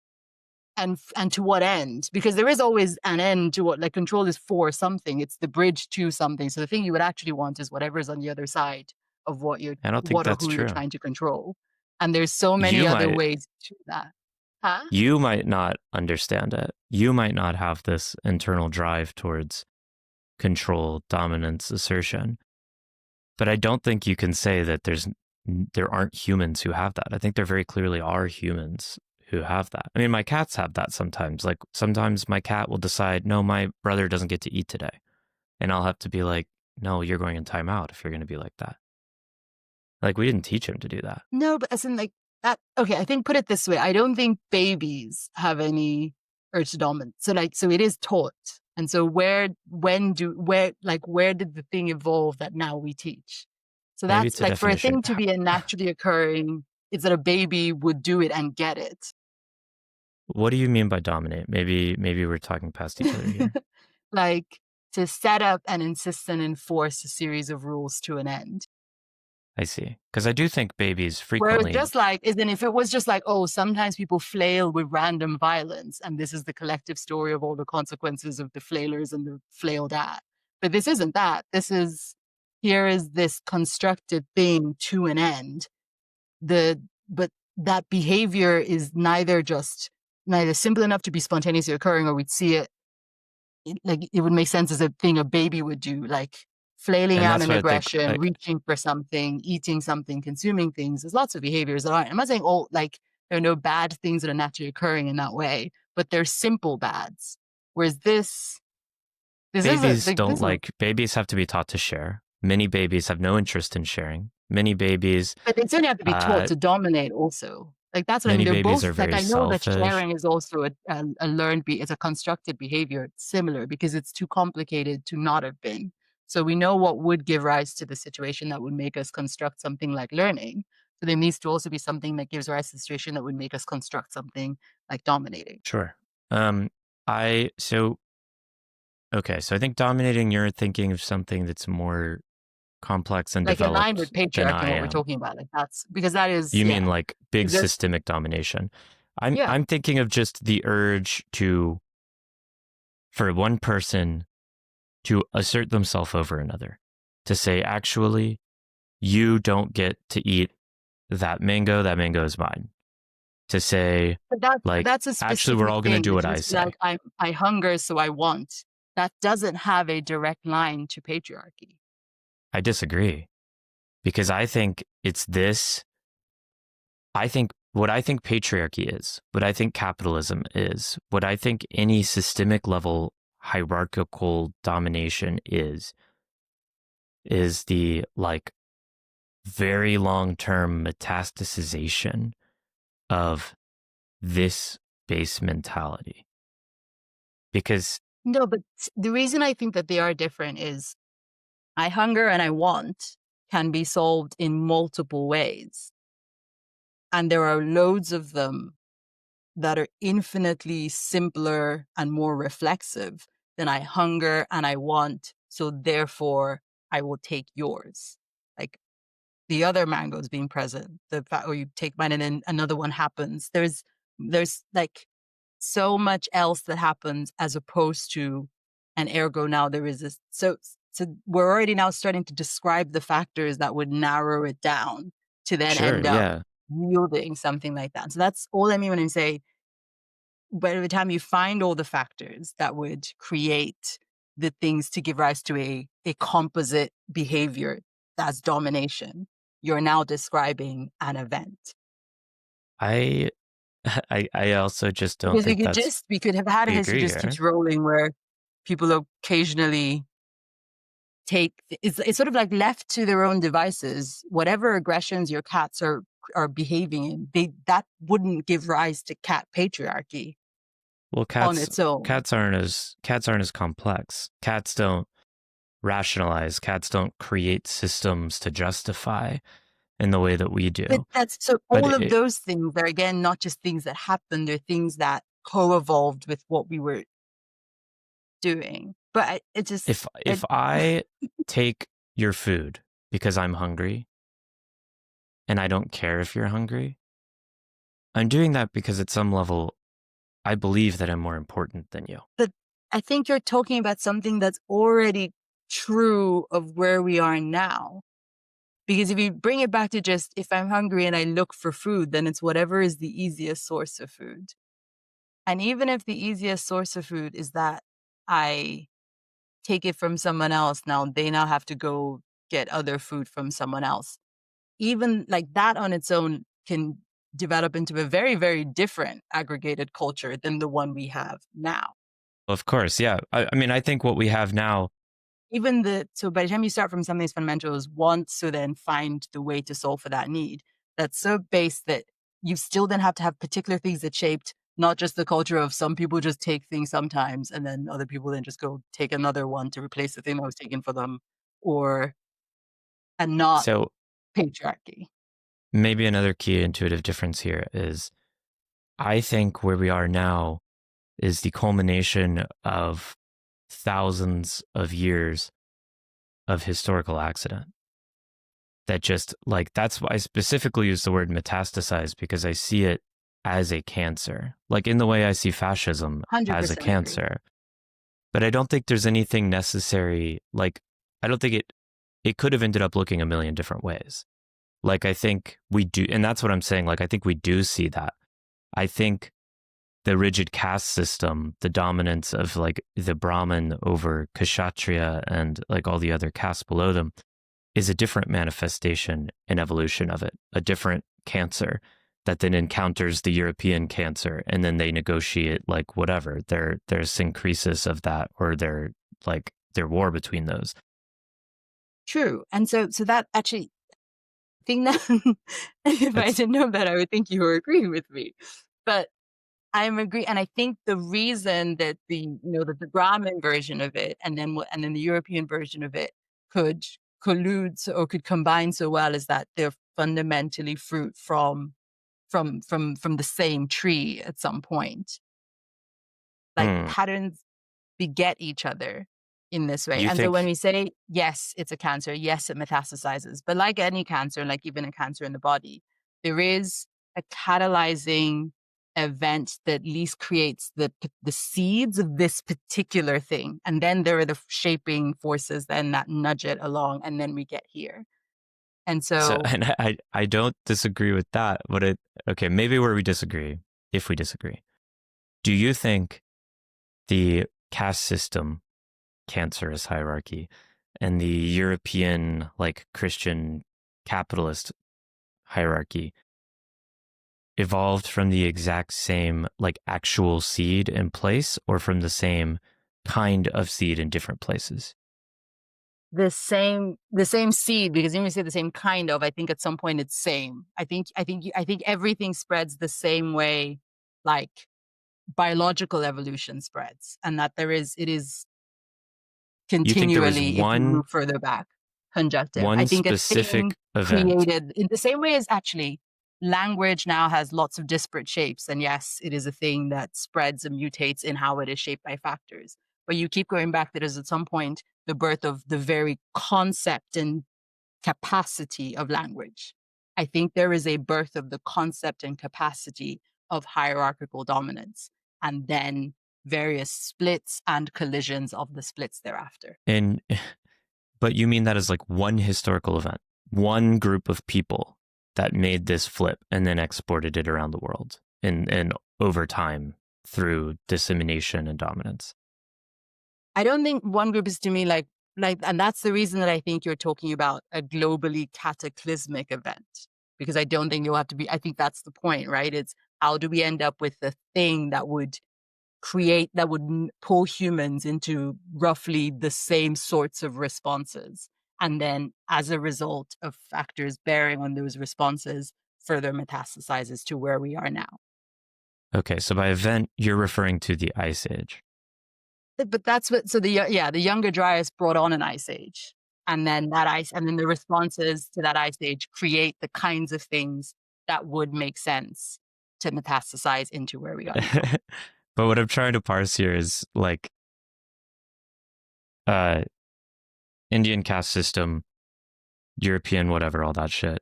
Speaker 1: And to what end? Because there is always an end to what, like, control is for something. It's the bridge to something. So the thing you would actually want is whatever's on the other side of
Speaker 2: I don't think
Speaker 1: what or
Speaker 2: that's
Speaker 1: who you're
Speaker 2: true.
Speaker 1: trying to control. And there's so many
Speaker 2: You
Speaker 1: other
Speaker 2: might
Speaker 1: ways to that. Huh?
Speaker 2: you might not understand it. You might not have this internal drive towards control, dominance, assertion. But I don't think you can say that there aren't humans who have that. I think there very clearly are humans who have that. I mean, my cats have that sometimes. Like sometimes my cat will decide, no, my brother doesn't get to eat today. And I'll have to be like, no, you're going in timeout if you're going to be like that. Like we didn't teach him to do that.
Speaker 1: No, but as in like that. Okay, I think put it this way. I don't think babies have any urge to dominate. So it is taught. And so where did the thing evolve that now we teach? So
Speaker 2: Maybe
Speaker 1: that's
Speaker 2: it's a
Speaker 1: like for a
Speaker 2: definition.
Speaker 1: thing to be a naturally occurring, it's that a baby would do it and get it.
Speaker 2: What do you mean by dominate? Maybe we're talking past each other here.
Speaker 1: Like to set up and insist and enforce a series of rules to an end.
Speaker 2: I see. Because I do think babies
Speaker 1: Whereas
Speaker 2: frequently.
Speaker 1: just like, isn't if it was just like, oh, sometimes people flail with random violence, and this is the collective story of all the consequences of the flailers and the flailed at. But this isn't that. Here is this constructed thing to an end. But that behavior is neither simple enough to be spontaneously occurring, or we'd see it like it would make sense as a thing a baby would do, like flailing
Speaker 2: And
Speaker 1: out
Speaker 2: that's
Speaker 1: an
Speaker 2: what I think.
Speaker 1: aggression, reaching for something, eating something, consuming things. There's lots of behaviors that aren't. I'm not saying all like there are no bad things that are naturally occurring in that way, but they're simple bads. Whereas this
Speaker 2: Babies
Speaker 1: isn't
Speaker 2: don't like, babies have to be taught to share. Many babies have no interest in sharing. Many babies,
Speaker 1: but they certainly have to be taught to dominate also. Like that's what I mean.
Speaker 2: many
Speaker 1: They're
Speaker 2: babies
Speaker 1: both
Speaker 2: are
Speaker 1: like
Speaker 2: very
Speaker 1: I know that
Speaker 2: selfish.
Speaker 1: sharing is also a learned it's a constructed behavior. It's similar because it's too complicated to not have been. So we know what would give rise to the situation that would make us construct something like learning. So there needs to also be something that gives rise to the situation that would make us construct something like dominating.
Speaker 2: Sure. So I think dominating, you're thinking of something that's more complex and
Speaker 1: Like in line with
Speaker 2: developed than
Speaker 1: patriarchy
Speaker 2: I
Speaker 1: and what we're
Speaker 2: am.
Speaker 1: talking about. Like that's because that is
Speaker 2: You mean like big
Speaker 1: There's
Speaker 2: systemic domination?
Speaker 1: yeah.
Speaker 2: I'm thinking of just the urge for one person to assert themselves over another, to say, actually, you don't get to eat that mango is mine. To say,
Speaker 1: But
Speaker 2: like,
Speaker 1: that's a
Speaker 2: actually, we're
Speaker 1: specific
Speaker 2: all going to
Speaker 1: thing.
Speaker 2: do what
Speaker 1: It's
Speaker 2: I
Speaker 1: just
Speaker 2: say.
Speaker 1: like I hunger, so I want. That doesn't have a direct line to patriarchy.
Speaker 2: I disagree because I think it's this. What I think patriarchy is, what I think capitalism is, what I think any systemic level hierarchical domination is the like very long-term metastasization of this base mentality. Because
Speaker 1: No, but the reason I think that they are different is I hunger and I want can be solved in multiple ways. And there are loads of them that are infinitely simpler and more reflexive than I hunger and I want. So therefore, I will take yours. Like the other mangoes being present, the fact, or you take mine and then another one happens. There's like so much else that happens as opposed to, and ergo now there is this. So we're already now starting to describe the factors that would narrow it down to then
Speaker 2: sure,
Speaker 1: end up
Speaker 2: yeah.
Speaker 1: yielding something like that. So that's all I mean when I say, by the time you find all the factors that would create the things to give rise to a composite behavior that's domination, you're now describing an event.
Speaker 2: I I also just don't
Speaker 1: Because
Speaker 2: think that's
Speaker 1: we could have had a
Speaker 2: we
Speaker 1: history
Speaker 2: agree
Speaker 1: just
Speaker 2: here.
Speaker 1: keeps rolling where people occasionally it's sort of like left to their own devices, whatever aggressions your cats are behaving in, that wouldn't give rise to cat patriarchy.
Speaker 2: Well,
Speaker 1: On its own.
Speaker 2: cats aren't as complex. Cats don't rationalize. Cats don't create systems to justify in the way that we
Speaker 1: But
Speaker 2: do.
Speaker 1: that's so
Speaker 2: But
Speaker 1: all of those things are again not just things that happened, they're things that co-evolved with what we were doing. But it just
Speaker 2: if I take your food because I'm hungry and I don't care if you're hungry, I'm doing that because at some level I believe that I'm more important than you.
Speaker 1: But I think you're talking about something that's already true of where we are now. Because if you bring it back to just if I'm hungry and I look for food, then it's whatever is the easiest source of food. And even if the easiest source of food is that I take it from someone else, now they now have to go get other food from someone else. Even like that on its own can develop into a very, very different aggregated culture than the one we have now.
Speaker 2: Of course, yeah. I mean, I think what we have now,
Speaker 1: So by the time you start from some of these fundamentals, want to then find the way to solve for that need, that's so base that you still then have to have particular things that shaped not just the culture of some people just take things sometimes and then other people then just go take another one to replace the thing that was taken for them, or and not
Speaker 2: so
Speaker 1: patriarchy.
Speaker 2: maybe another key intuitive difference here is I think where we are now is the culmination of thousands of years of historical accident. That just like, that's why I specifically use the word metastasize, because I see it as a cancer, like in the way I see fascism as a
Speaker 1: 100% agree.
Speaker 2: cancer. But I don't think there's anything necessary. Like, I don't think it could have ended up looking a million different ways. Like, I think we do. And that's what I'm saying. Like, I think we do see that. I think the rigid caste system, the dominance of like the Brahmin over Kshatriya and like all the other castes below them, is a different manifestation and evolution of it, a different cancer that then encounters the European cancer, and then they negotiate like whatever their syncresis of that, or their war between those.
Speaker 1: True. And so that actually thing that if I
Speaker 2: That's
Speaker 1: didn't know that, I would think you were agreeing with me. But I'm agree, and I think the reason that that the Brahmin version of it, and then the European version of it could or could combine so well is that they're fundamentally fruit from the same tree at some point. Like the
Speaker 2: mm.
Speaker 1: patterns beget each other in this way.
Speaker 2: You
Speaker 1: And so when
Speaker 2: think
Speaker 1: we say, yes, it's a cancer, yes, it metastasizes, but like any cancer, like even a cancer in the body, there is a catalyzing event that at least creates the seeds of this particular thing. And then there are the shaping forces then that nudge it along, and then we get here. And
Speaker 2: so?
Speaker 1: so
Speaker 2: And I don't disagree with that, but okay, maybe where we disagree, if we disagree, do you think the caste system, cancerous hierarchy, and the European like Christian capitalist hierarchy evolved from the exact same like actual seed in place, or from the same kind of seed in different places?
Speaker 1: the same seed, because when we say the same kind of, I think at some point it's same. I think everything spreads the same way, like biological evolution spreads, and that it is
Speaker 2: You think there was
Speaker 1: continually, if you move further back, conjunctive. I
Speaker 2: one
Speaker 1: think a thing
Speaker 2: specific event?
Speaker 1: created in the same way as actually language now has lots of disparate shapes. And yes, it is a thing that spreads and mutates in how it is shaped by factors. But you keep going back, that is at some point the birth of the very concept and capacity of language. I think there is a birth of the concept and capacity of hierarchical dominance, and then various splits and collisions of the splits thereafter.
Speaker 2: And but you mean that as like one historical event, one group of people that made this flip and then exported it around the world, and over time through dissemination and dominance?
Speaker 1: I don't think one group is to me and that's the reason that I think you're talking about a globally cataclysmic event, because I don't think you'll have to be, I think that's the point, right? It's how do we end up with the thing that would pull humans into roughly the same sorts of responses. And then as a result of factors bearing on those responses, further metastasizes to where we are now.
Speaker 2: Okay, so by event, you're referring to the Ice Age.
Speaker 1: But that's the Younger Dryas brought on an ice age. And then the responses to that ice age create the kinds of things that would make sense to metastasize into where we are now.
Speaker 2: But what I'm trying to parse here is like uh Indian caste system, European, whatever, all that shit,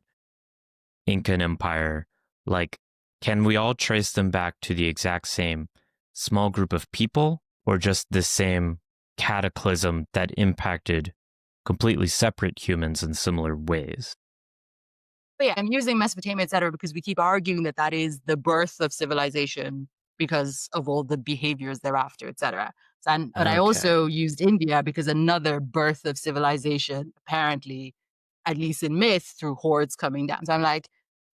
Speaker 2: Incan Empire, like, can we all trace them back to the exact same small group of people, or just the same cataclysm that impacted completely separate humans in similar ways?
Speaker 1: But yeah, I'm using Mesopotamia, et cetera, because we keep arguing that that is the birth of civilization because of all the behaviors thereafter, et cetera. But I
Speaker 2: Okay.
Speaker 1: also used India because another birth of civilization, apparently, at least in myth, through hordes coming down. So I'm like,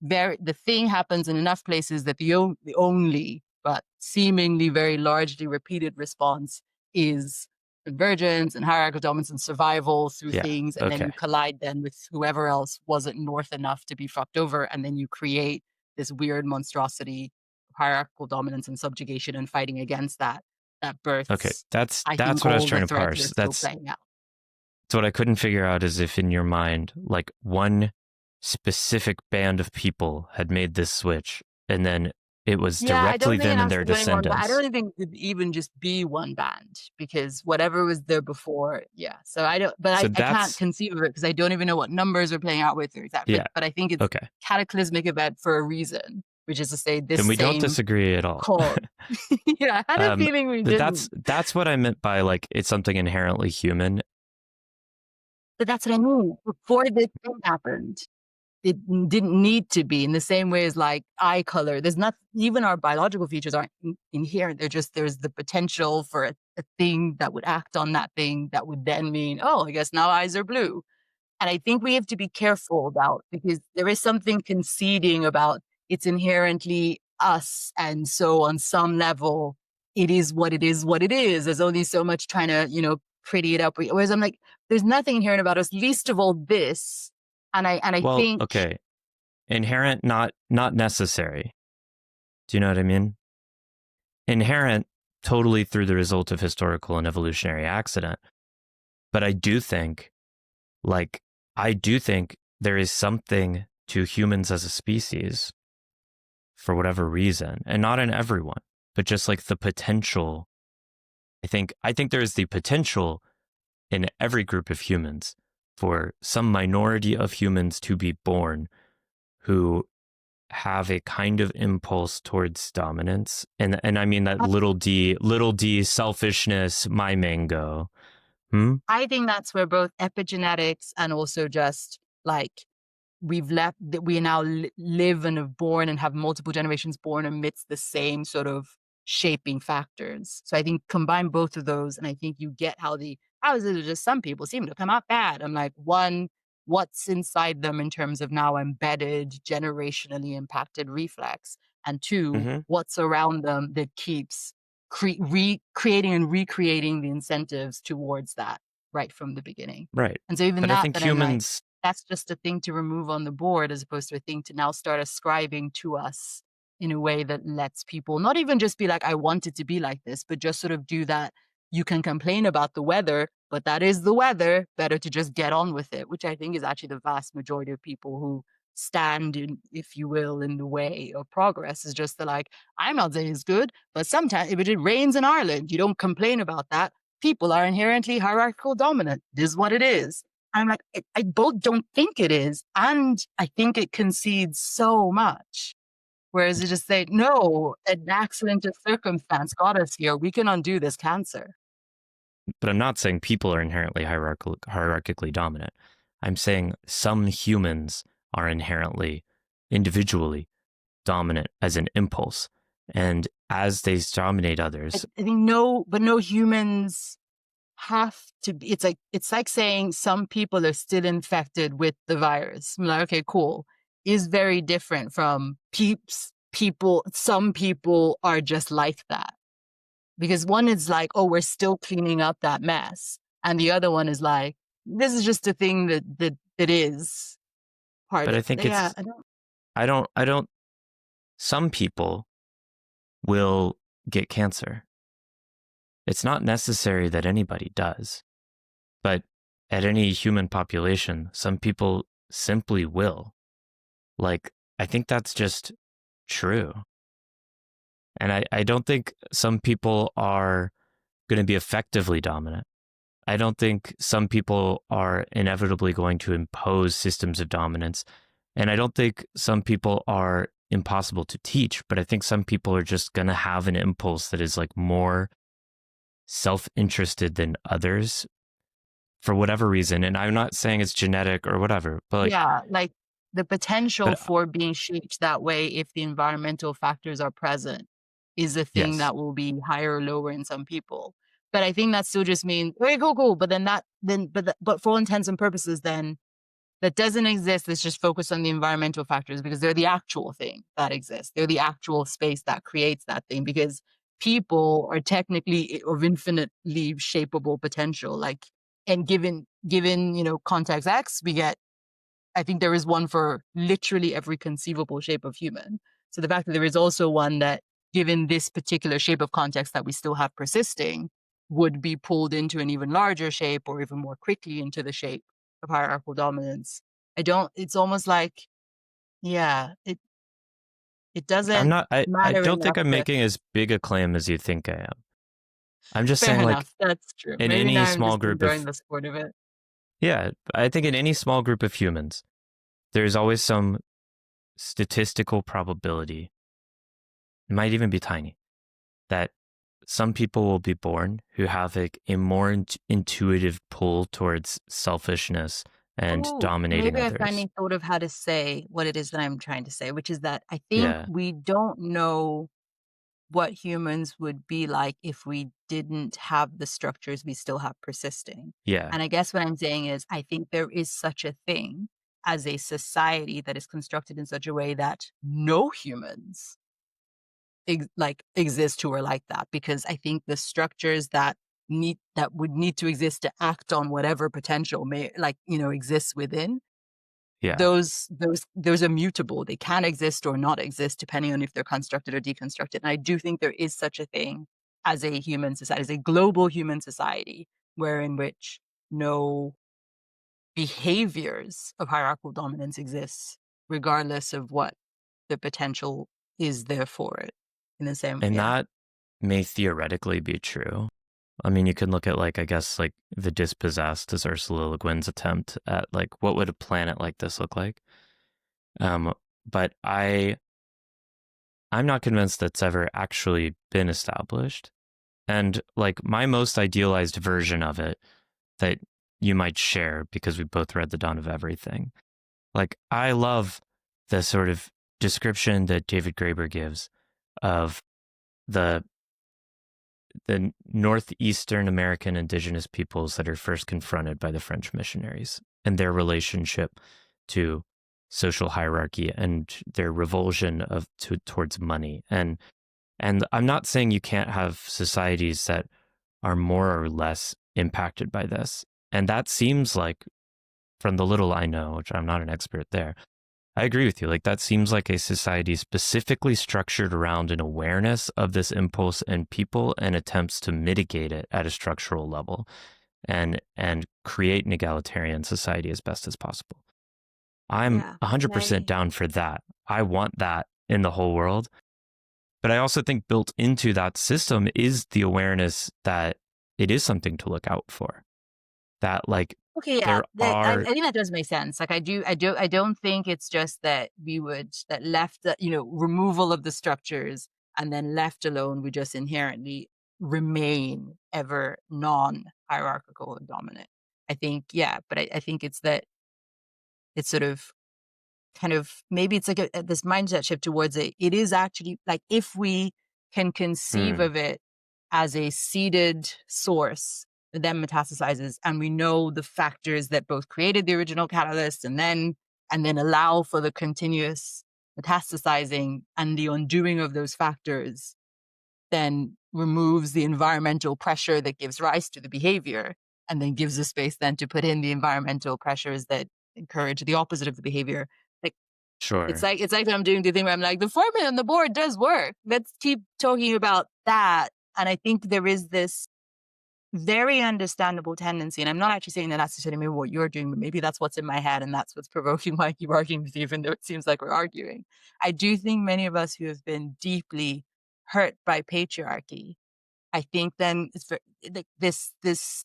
Speaker 1: the thing happens in enough places that the only but seemingly very largely repeated response is convergence and hierarchical dominance and survival through
Speaker 2: Yeah.
Speaker 1: things, and then
Speaker 2: Okay.
Speaker 1: you collide then with whoever else wasn't north enough to be fucked over, and then you create this weird monstrosity, hierarchical dominance and subjugation, and fighting against that
Speaker 2: Okay.
Speaker 1: births,
Speaker 2: That's
Speaker 1: I think,
Speaker 2: what I was
Speaker 1: all the
Speaker 2: trying to
Speaker 1: threads that are
Speaker 2: parse.
Speaker 1: still playing out.
Speaker 2: So what I couldn't figure out is if in your mind, like one specific band of people had made this switch and then it was
Speaker 1: Yeah, I
Speaker 2: directly
Speaker 1: don't think it
Speaker 2: them and
Speaker 1: has
Speaker 2: their
Speaker 1: to be anyone, but I
Speaker 2: descendants.
Speaker 1: don't think it could even just be one band, because whatever was there before, yeah. So I don't, but
Speaker 2: So
Speaker 1: I can't
Speaker 2: that's,
Speaker 1: conceive of it because I don't even know what numbers we're playing out with or exactly.
Speaker 2: yeah.
Speaker 1: But I think it's
Speaker 2: Okay.
Speaker 1: cataclysmic event for a reason, which is to say this
Speaker 2: Then we don't
Speaker 1: same
Speaker 2: disagree at all.
Speaker 1: call. Yeah, I had a feeling we didn't.
Speaker 2: That's what I meant by like, it's something inherently human.
Speaker 1: But that's what I mean. Before this thing happened, it didn't need to be, in the same way as like eye color. There's not, even our biological features aren't inherent. They're just, there's the potential for a thing that would act on that thing that would then mean, oh, I guess now eyes are blue. And I think we have to be careful about, because there is something conceding about it's inherently us. And so on some level, it is what it is, what it is. There's only so much trying to, pretty it up. Whereas I'm like, there's nothing inherent about us, least of all this. And I
Speaker 2: Well,
Speaker 1: think,
Speaker 2: okay. Inherent, not necessary. Do you know what I mean? Inherent totally through the result of historical and evolutionary accident. But I do think there is something to humans as a species for whatever reason, and not in everyone, but just like the potential. I think there is the potential in every group of humans for some minority of humans to be born who have a kind of impulse towards dominance. And I mean that little d selfishness, my mango.
Speaker 1: I think that's where both epigenetics and also just like we've left that we now live and have born and have multiple generations born amidst the same sort of shaping factors. So I think combine both of those, and I think you get how is it just some people seem to come out bad. I'm like, one, what's inside them in terms of now embedded, generationally impacted reflex, and two,
Speaker 2: Mm-hmm.
Speaker 1: what's around them that keeps recreating and recreating the incentives towards that right from the beginning.
Speaker 2: Right.
Speaker 1: And so even
Speaker 2: But I
Speaker 1: that,
Speaker 2: think
Speaker 1: I'm like,
Speaker 2: humans,
Speaker 1: that's just a thing to remove on the board, as opposed to a thing to now start ascribing to us in a way that lets people not even just be like, I want it to be like this, but just sort of do that. You can complain about the weather, but that is the weather. Better to just get on with it, which I think is actually the vast majority of people who stand in, if you will, in the way of progress, is just the like, I'm not saying it's good, but sometimes if it rains in Ireland, you don't complain about that. People are inherently hierarchical dominant. This is what it is. I'm like, I both don't think it is, and I think it concedes so much. Whereas you just say, no, an accident of circumstance got us here. We can undo this cancer.
Speaker 2: but I'm not saying people are inherently hierarchically dominant. I'm saying some humans are inherently, individually dominant as an impulse. And as they dominate others,
Speaker 1: I think no humans have to be, it's like saying some people are still infected with the virus. I'm like, okay, cool. Is very different from some people are just like that. Because one is like, oh, we're still cleaning up that mess. And the other one is like, this is just a thing that is part
Speaker 2: but
Speaker 1: of,
Speaker 2: I think
Speaker 1: yeah,
Speaker 2: it's, I don't, some people will get cancer. It's not necessary that anybody does, but at any human population, some people simply will. Like, I think that's just true. And I don't think some people are going to be effectively dominant. I don't think some people are inevitably going to impose systems of dominance. And I don't think some people are impossible to teach, but I think some people are just going to have an impulse that is like more self-interested than others for whatever reason. And I'm not saying it's genetic or whatever, but like,
Speaker 1: yeah, like the potential
Speaker 2: but
Speaker 1: for being shaped that way if the environmental factors are present is a thing
Speaker 2: yes,
Speaker 1: that will be higher or lower in some people. But I think that still just means, okay, cool. But then but for all intents and purposes, then that doesn't exist, that's just focused on the environmental factors, because they're the actual thing that exists. They're the actual space that creates that thing, because people are technically of infinitely shapeable potential. Like, and given, context X, we get, I think there is one for literally every conceivable shape of human. So the fact that there is also one that, given this particular shape of context that we still have persisting, would be pulled into an even larger shape, or even more quickly into the shape of hierarchical dominance. It's almost like, yeah, it
Speaker 2: I'm
Speaker 1: doesn't
Speaker 2: not, I
Speaker 1: matter
Speaker 2: don't think
Speaker 1: enough
Speaker 2: I'm
Speaker 1: that,
Speaker 2: making as big a claim as you think I am. I'm just
Speaker 1: fair
Speaker 2: saying, like,
Speaker 1: enough. That's true.
Speaker 2: in
Speaker 1: Maybe
Speaker 2: any
Speaker 1: now I'm
Speaker 2: small
Speaker 1: just
Speaker 2: group
Speaker 1: enjoying
Speaker 2: of,
Speaker 1: the sport of it.
Speaker 2: yeah, I think in any small group of humans, there's always some statistical probability, it might even be tiny, that some people will be born who have like a more intuitive pull towards selfishness and
Speaker 1: Oh,
Speaker 2: dominating
Speaker 1: maybe I
Speaker 2: others.
Speaker 1: finally thought of how to say what it is that I'm trying to say, which is that I think
Speaker 2: Yeah.
Speaker 1: we don't know what humans would be like if we didn't have the structures we still have persisting.
Speaker 2: Yeah.
Speaker 1: And I guess what I'm saying is, I think there is such a thing as a society that is constructed in such a way that no humans exist who are like that, because I think the structures that would need to exist to act on whatever potential may, exists within,
Speaker 2: Yeah.
Speaker 1: those are mutable. They can exist or not exist depending on if they're constructed or deconstructed. And I do think there is such a thing as a human society, as a global human society, where in which no behaviors of hierarchical dominance exists, regardless of what the potential is there for it. In the same,
Speaker 2: And
Speaker 1: yeah.
Speaker 2: that may theoretically be true. I mean, you can look at, like, I guess, like The Dispossessed as Ursula Le Guin's attempt at, like, what would a planet like this look like? But I'm not convinced that's ever actually been established. And like my most idealized version of it that you might share because we both read The Dawn of Everything. Like, I love the sort of description that David Graeber gives of the northeastern American indigenous peoples that are first confronted by the French missionaries and their relationship to social hierarchy and their revulsion towards money. And I'm not saying you can't have societies that are more or less impacted by this. And that seems like, from the little I know, which I'm not an expert there, I agree with you. Like, that seems like a society specifically structured around an awareness of this impulse in people and attempts to mitigate it at a structural level and create an egalitarian society as best as possible. I'm
Speaker 1: Yeah. And
Speaker 2: 100% down for that. I want that in the whole world. But I also think built into that system is the awareness that it is something to look out for. That, like,
Speaker 1: Okay, yeah,
Speaker 2: there
Speaker 1: I
Speaker 2: are,
Speaker 1: think that does make sense. Like, I don't think it's just that that left, removal of the structures and then left alone, we just inherently remain ever non-hierarchical and dominant. I think, yeah, but I think it's that it's sort of kind of, maybe it's like this mindset shift towards it is actually like, if we can conceive
Speaker 2: mm,
Speaker 1: of it as a seeded source that then metastasizes, and we know the factors that both created the original catalyst and then allow for the continuous metastasizing, and the undoing of those factors then removes the environmental pressure that gives rise to the behavior, and then gives the space then to put in the environmental pressures that encourage the opposite of the behavior. Like,
Speaker 2: sure.
Speaker 1: it's like when I'm doing the thing where I'm like, the formula on the board does work. Let's keep talking about that. And I think there is this very understandable tendency, and I'm not actually saying that that's necessarily what you're doing, but maybe that's what's in my head, and that's what's provoking why I keep arguing with you, even though it seems like we're arguing. I do think many of us who have been deeply hurt by patriarchy, I think then it's like this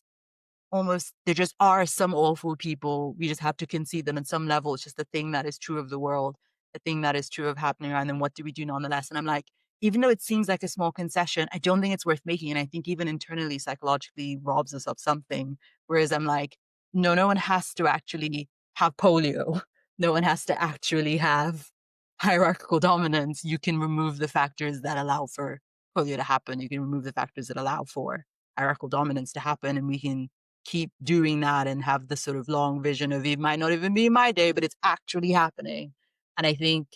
Speaker 1: almost, there just are some awful people. We just have to concede them on some level. It's just the thing that is true of the world, the thing that is true of happening around. And what do we do nonetheless? And I'm like, even though it seems like a small concession, I don't think it's worth making. And I think even internally, psychologically, robs us of something. Whereas I'm like, no, no one has to actually have polio. No one has to actually have hierarchical dominance. You can remove the factors that allow for polio to happen. You can remove the factors that allow for hierarchical dominance to happen. And we can keep doing that and have the sort of long vision of it might not even be my day, but it's actually happening. And I think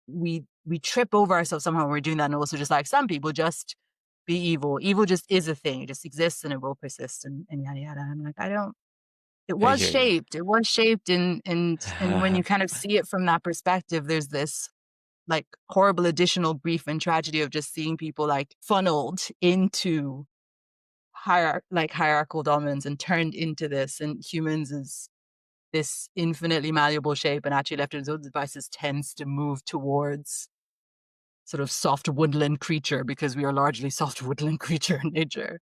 Speaker 1: we trip over ourselves somehow when we're doing that. And also just like some people just be evil. Evil just is a thing. It just exists and it will persist and yada yada. I'm like, it
Speaker 2: I
Speaker 1: was
Speaker 2: hear you.
Speaker 1: shaped. It was shaped and when you kind of see it from that perspective, there's this like horrible additional grief and tragedy of just seeing people like funneled into hierarchical dominance and turned into this, and humans is this infinitely malleable shape, and actually left to its own devices tends to move towards sort of soft woodland creature because we are largely soft woodland creature in nature.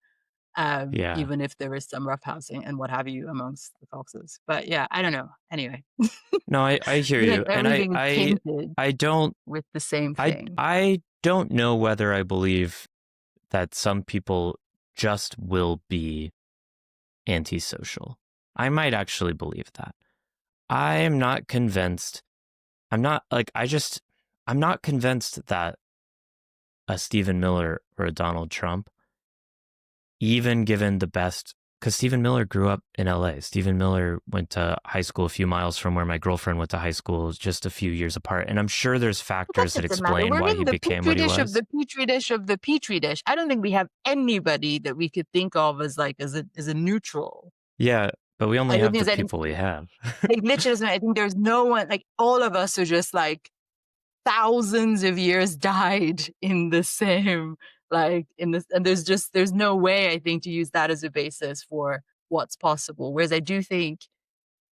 Speaker 2: Yeah.
Speaker 1: Even if there is some rough housing and what have you amongst the foxes. But yeah, I don't know. Anyway,
Speaker 2: No, I hear
Speaker 1: but then
Speaker 2: you. And
Speaker 1: everything is painted
Speaker 2: I don't
Speaker 1: with the same thing.
Speaker 2: I don't know whether I believe that some people just will be antisocial. I might actually believe that. I am not convinced. I'm not like I'm not convinced that a Stephen Miller or a Donald Trump, even given the best, because Stephen Miller grew up in LA. Stephen Miller went to high school a few miles from where my girlfriend went to high school, just a few years apart. And I'm sure there's
Speaker 1: But that
Speaker 2: factors that
Speaker 1: doesn't matter.
Speaker 2: explain
Speaker 1: We're
Speaker 2: why
Speaker 1: in
Speaker 2: he
Speaker 1: the
Speaker 2: became
Speaker 1: petri
Speaker 2: what he
Speaker 1: dish of
Speaker 2: was.
Speaker 1: the petri dish of the petri dish. I don't think we have anybody that we could think of as like as a neutral.
Speaker 2: Yeah, but we only
Speaker 1: I don't
Speaker 2: have
Speaker 1: think
Speaker 2: the
Speaker 1: there's any
Speaker 2: people we have.
Speaker 1: like literally. I think there's no one like all of us are just like thousands of years died in the same like in this, and there's no way I think to use that as a basis for what's possible. Whereas I do think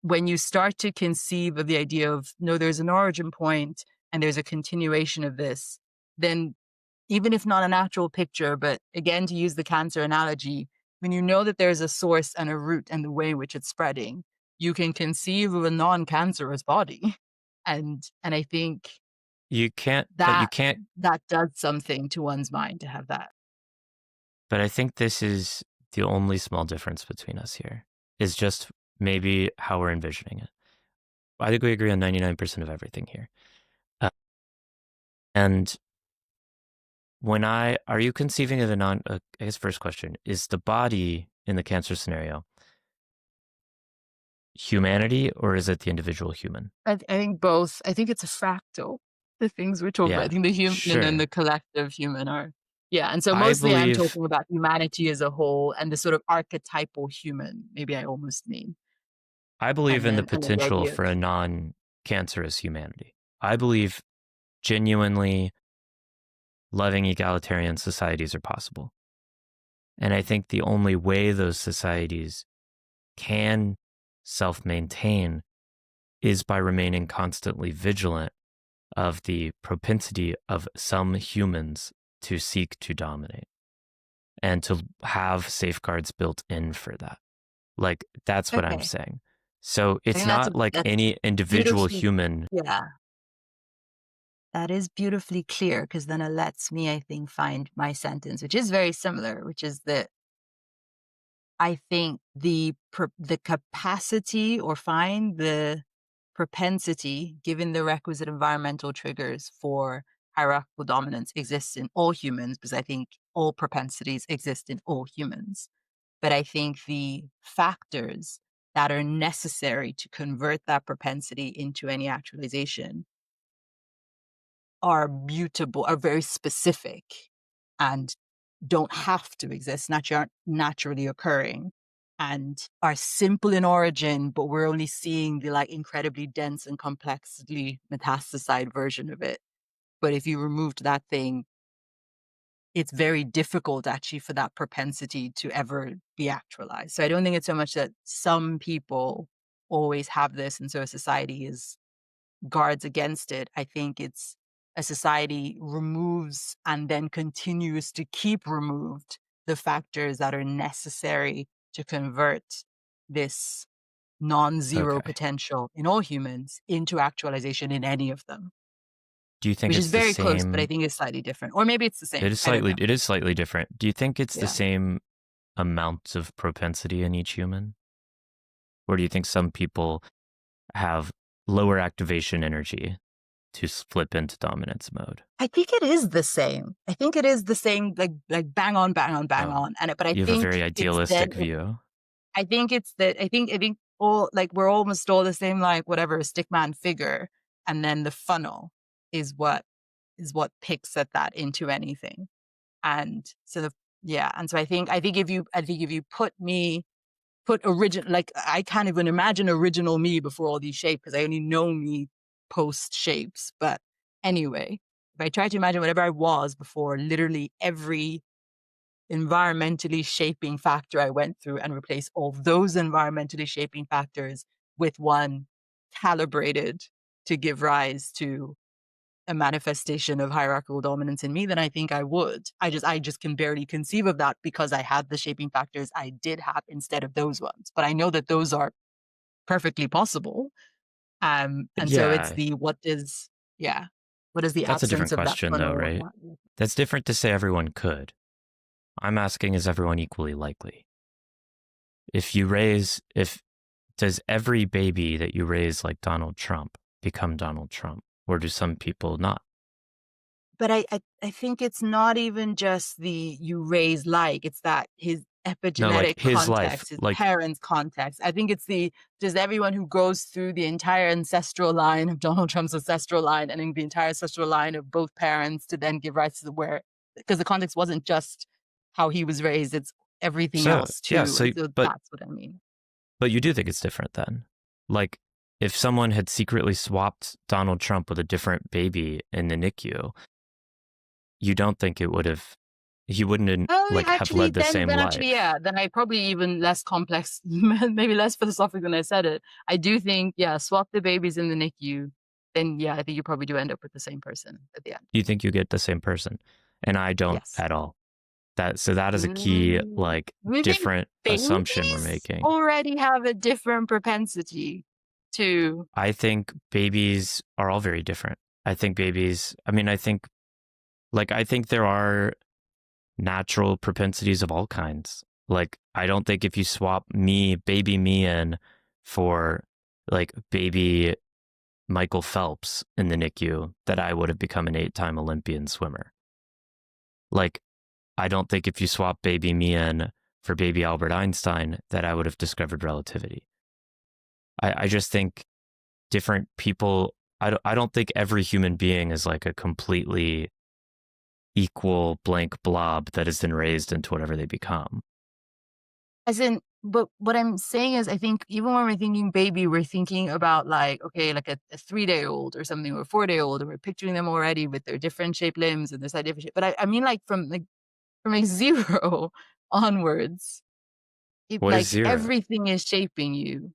Speaker 1: when you start to conceive of the idea of no, there's an origin point and there's a continuation of this, then even if not an actual picture, but again, to use the cancer analogy, when you know that there's a source and a root and the way in which it's spreading, you can conceive of a non-cancerous body. And I think
Speaker 2: You can't, but you
Speaker 1: that
Speaker 2: can't,
Speaker 1: that does something to one's mind to have that.
Speaker 2: but I think this is the only small difference between us here, is just maybe how we're envisioning it. I think we agree on 99% of everything here. And are you conceiving of I guess first question, is the body in the cancer scenario humanity or is it the individual human?
Speaker 1: I think both. I think it's a fractal. The things we're talking about. I
Speaker 2: Yeah,
Speaker 1: think the human and then
Speaker 2: sure.
Speaker 1: the collective human are. Yeah. And so
Speaker 2: I
Speaker 1: mostly I'm
Speaker 2: believe,
Speaker 1: talking about humanity as a whole and the sort of archetypal human, maybe I almost mean.
Speaker 2: I believe in the
Speaker 1: And then the
Speaker 2: potential
Speaker 1: idea of
Speaker 2: for a non-cancerous humanity. I believe genuinely loving egalitarian societies are possible. And I think the only way those societies can self-maintain is by remaining constantly vigilant of the propensity of some humans to seek to dominate and to have safeguards built in for that. Like, that's what I'm
Speaker 1: okay.
Speaker 2: saying. So
Speaker 1: I
Speaker 2: it's
Speaker 1: think
Speaker 2: not like
Speaker 1: that's
Speaker 2: any individual
Speaker 1: beautifully
Speaker 2: human.
Speaker 1: yeah. That is beautifully clear because then it lets me, I think, find my sentence, which is very similar, which is that I think the capacity or find the propensity, given the requisite environmental triggers for hierarchical dominance, exists in all humans, because I think all propensities exist in all humans. But I think the factors that are necessary to convert that propensity into any actualization are mutable, are very specific and don't have to exist, aren't naturally occurring and are simple in origin, but we're only seeing the like incredibly dense and complexly metastasized version of it. But if you removed that thing, it's very difficult actually for that propensity to ever be actualized. So I don't think it's so much that some people always have this and so a society is guards against it. I think it's a society removes and then continues to keep removed the factors that are necessary to convert this non-zero
Speaker 2: Okay.
Speaker 1: potential in all humans into actualization in any of them,
Speaker 2: Do you think
Speaker 1: which is
Speaker 2: it's the
Speaker 1: very close, but I
Speaker 2: same?
Speaker 1: think it's slightly different. Or maybe it's the same. I don't know.
Speaker 2: It is slightly different. Do you think it's the
Speaker 1: Yeah.
Speaker 2: same amount of propensity in each human? Or do you think some people have lower activation energy to flip into dominance mode?
Speaker 1: I think it is the same. I think it is the same, like bang on, bang on, bang
Speaker 2: Oh,
Speaker 1: on. And but I
Speaker 2: you have a
Speaker 1: think
Speaker 2: very
Speaker 1: it's then
Speaker 2: idealistic view.
Speaker 1: I think it's that I think all like we're almost all the same, like whatever stickman figure, and then the funnel is what picks at that into anything. And so and so I think if you put original, like I can't even imagine original me before all these shapes because I only know me post shapes. But anyway, if I try to imagine whatever I was before literally every environmentally shaping factor I went through and replace all those environmentally shaping factors with one calibrated to give rise to a manifestation of hierarchical dominance in me, then I think I would. I just can barely conceive of that because I had the shaping factors I did have instead of those ones. But I know that those are perfectly possible. And so it's
Speaker 2: Yeah,
Speaker 1: the what is the
Speaker 2: that's a different
Speaker 1: absence of that
Speaker 2: question though,
Speaker 1: funnel?
Speaker 2: right? That's different to say everyone could. I'm asking, is everyone equally likely? If does every baby that you raise like Donald Trump become Donald Trump, or do some people not?
Speaker 1: But I think it's not even just the you raise like, it's that his
Speaker 2: No, like
Speaker 1: epigenetic
Speaker 2: his life,
Speaker 1: context, his
Speaker 2: like
Speaker 1: parents' context. I think it's the just everyone who goes through the entire ancestral line of Donald Trump's ancestral line and in the entire ancestral line of both parents to then give rise to because the context wasn't just how he was raised, it's everything
Speaker 2: so
Speaker 1: else
Speaker 2: yeah,
Speaker 1: too.
Speaker 2: so
Speaker 1: And so that's what I mean.
Speaker 2: but you do think it's different then? Like if someone had secretly swapped Donald Trump with a different baby in the NICU, you don't think he wouldn't
Speaker 1: Oh,
Speaker 2: like have
Speaker 1: actually,
Speaker 2: led the same life.
Speaker 1: yeah. Then I probably even less complex, maybe less philosophical than I said it. I do think, yeah, swap the babies in the NICU. Then, yeah, I think you probably do end up with the same person at the end.
Speaker 2: You think you get the same person, and I don't
Speaker 1: Yes.
Speaker 2: at all. That is a key
Speaker 1: Mm.
Speaker 2: like
Speaker 1: We think
Speaker 2: different assumption we're
Speaker 1: babies
Speaker 2: making.
Speaker 1: already have a different propensity to.
Speaker 2: I think babies are all very different. I think babies, I mean, I think there are natural propensities of all kinds. Like, I don't think if you swap baby me in for like baby Michael Phelps in the NICU, that I would have become an 8-time Olympian swimmer. Like, I don't think if you swap baby me in for baby Albert Einstein, that I would have discovered relativity. I just think different people, I don't think every human being is like a completely equal blank blob that has been raised into whatever they become.
Speaker 1: As in, but what I'm saying is, I think even when we're thinking baby, we're thinking about like, okay, like a 3-day old or something, or a 4-day old, and we're picturing them already with their different shaped limbs and their side different shape. But I mean, like from like zero onwards,
Speaker 2: What is
Speaker 1: like
Speaker 2: zero?
Speaker 1: everything is shaping you.